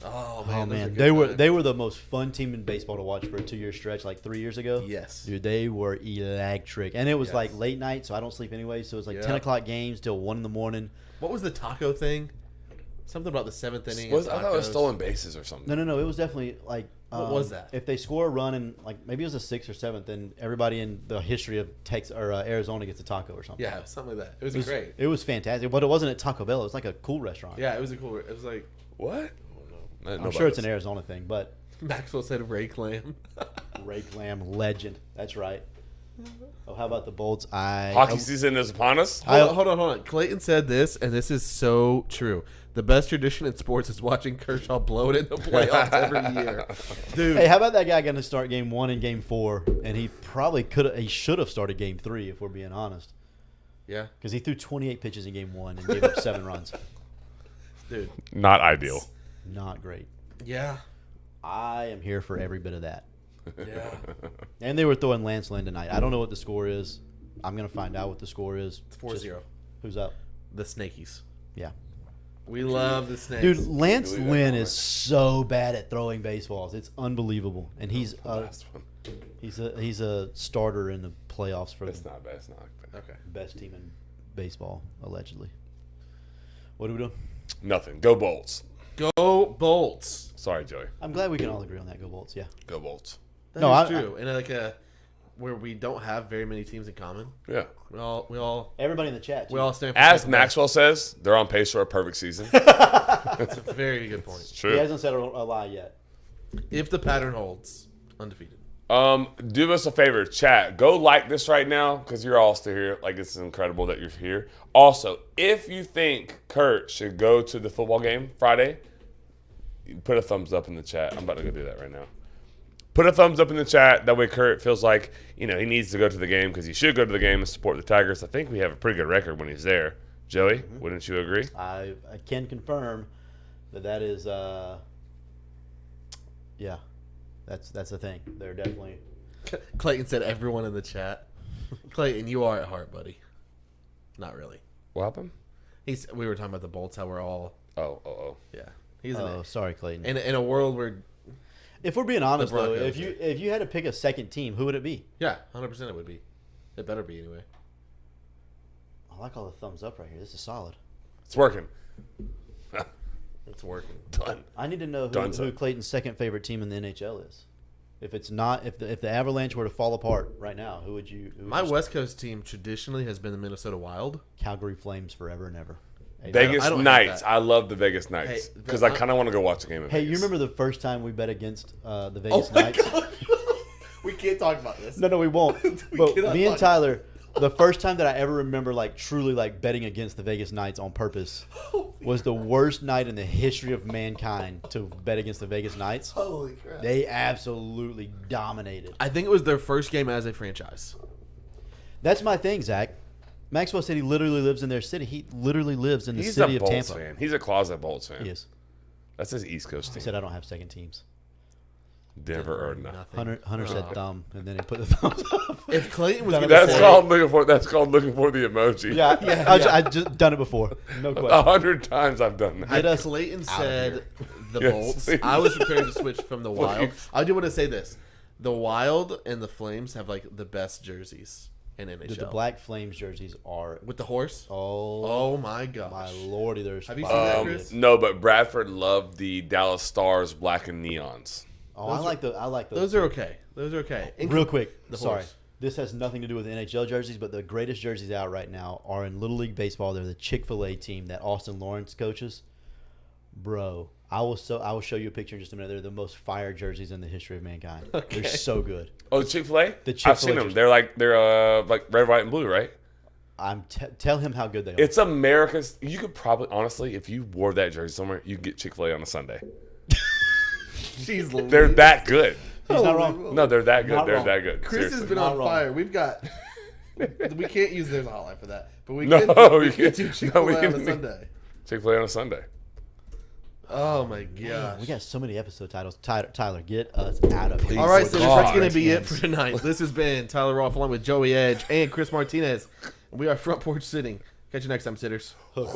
Oh oh man, man, those are good they times. were the most fun team in baseball to watch for a 2-year stretch, like 3 years ago. Yes. Dude, they were electric, and it was Yes. like late night, so I don't sleep anyway. So it was like Yeah. 10 o'clock games till 1 in the morning. What was the taco thing? Something about the 7th inning. I and thought it was tacos. stolen bases or something. No. It was definitely like. What was that? If they score a run in like maybe it was the 6th or 7th, then everybody in the history of Texas or Arizona gets a taco or something. Yeah, something like that. It was, It was great. It was fantastic, but it wasn't at Taco Bell. It was like a cool restaurant. Yeah, it was a cool. It was like What? I'm sure it's an Arizona thing, but Maxwell said Ray Clam. Ray Clam legend. That's right. Oh, how about the Bolts? Hockey season is upon us. Hold on. Clayton said this, and this is so true. The best tradition in sports is watching Kershaw blow it in the playoffs every year. Dude. Hey, how about that guy going to start game 1 and game 4? And he probably he should have started game 3, if we're being honest. Yeah. Because he threw 28 pitches in game 1 and gave up 7 runs. Dude. Not ideal. Not great. Yeah. I am here for every bit of that. Yeah. And they were throwing Lance Lynn tonight. I don't know what the score is. I'm going to find out what the score is. It's 4-0. Who's up? The Snakies. Yeah. We love the Snakes. Dude, Lance Believe that Lynn comment. is so bad at throwing baseballs. It's unbelievable. And he's Last one. he's a starter in the playoffs for It's the not bad. It's not bad. Okay. best team in baseball, allegedly. What are we doing? Nothing. Go Bolts. Go Bolts. Sorry, Joey. I'm glad we can all agree on that. Go Bolts, yeah. Go Bolts. That No, is I- true. And like where we don't have very many teams in common. Yeah. We all Everybody in the chat, too. we all stand for As something Maxwell says, they're on pace for a perfect season. best. That's a very good point. It's He true. hasn't said a lie yet. If the pattern holds, undefeated. Do us a favor, chat. Go like this right now because you're all still here. Like, it's incredible that you're here. Also, if you think Kurt should go to the football game Friday, put a thumbs up in the chat. I'm about to go do that right now. Put a thumbs up in the chat. That way Kurt feels like, he needs to go to the game because he should go to the game and support the Tigers. I think we have a pretty good record when he's there. Joey, wouldn't you agree? I can confirm that is, yeah, that's a thing. They're definitely. Clayton said everyone in the chat. Clayton, you are at heart, buddy. Not really. What happened? We were talking about the Bolts, how we're all Oh. yeah. He's Oh, sorry, Clayton. in a world where If we're being honest, though, Broncos if you had to pick a second team, who would it be? yeah, 100% it would be. It better be anyway. I like all the thumbs up right here. This is solid. It's working. It's working. Done. I need to know Done, who sir. Clayton's second favorite team in the NHL is. If it's not, if the Avalanche were to fall apart right now, who would you? My West Coast team traditionally has been the Minnesota Wild. Calgary Flames forever and ever. Hey, Vegas I don't hate Knights. that. I love the Vegas Knights Hey, because I I'm- kind of want to go watch a game of Hey, Vegas. you remember the first time we bet against the Oh Vegas Knights? We can't talk about this. No, we won't. But cannot me and talk- Tyler, the first time that I ever remember truly betting against the Vegas Knights on purpose was the worst night in the history of mankind to bet against the Vegas Knights. Holy crap. They absolutely dominated. I think it was their first game as a franchise. That's my thing, Zach. Maxwell said he literally lives in their city. He literally lives in the He's city a of Bolts Tampa. fan. He's a closet Bolts fan. He is. That's his East Coast He team. said I don't have second teams. Denver or nothing. Hunter said thumb, and then he put the thumbs up. If Clayton was That's going to That's say, called looking for the emoji. Yeah, I just done it before. No question. 100 times I've done that. Get us Clayton out of said the Yes, Bolts, please. I was prepared to switch from the Wild. Please. I do want to say this. The Wild and the Flames have the best jerseys in NHL. the Black Flames jerseys are. With the horse? Oh, Oh my gosh. my lordy! There's. Have you seen that, fire. Chris? No, but Bradford loved the Dallas Stars black and neons. Oh, I like those. Those are okay. Those are okay. Real quick. The Sorry. horse. This has nothing to do with NHL jerseys, but the greatest jerseys out right now are in Little League Baseball. They're the Chick-fil-A team that Austin Lawrence coaches. Bro, I will show you a picture in just a minute. They're the most fire jerseys in the history of mankind. Okay. They're so good. Oh, Chick-fil-A? The I've Chick-fil-A seen them. jersey. They're like red, white, and blue, right? Tell him how good they are. It's America's. You could probably, honestly, if you wore that jersey somewhere, you could get Chick-fil-A on a Sunday. Jeez, They're that good. He's not wrong. No, they're that good. Not They're wrong. that good. Chris has Seriously. been Not on wrong. fire. We've got. We can't use there's a hotline for that. But we No, can, you we can can't. do No, Chick-fil-A we on can- a Sunday. Chick-fil-A on a Sunday. Oh my Man, gosh. we got so many episode titles. Tyler, get us out of here. All right, so so that's God. going to be it for tonight. This has been Tyler Rolfe along with Joey Edge and Chris Martinez. We are Front Porch Sitting. Catch you next time, sitters. Hook 'em.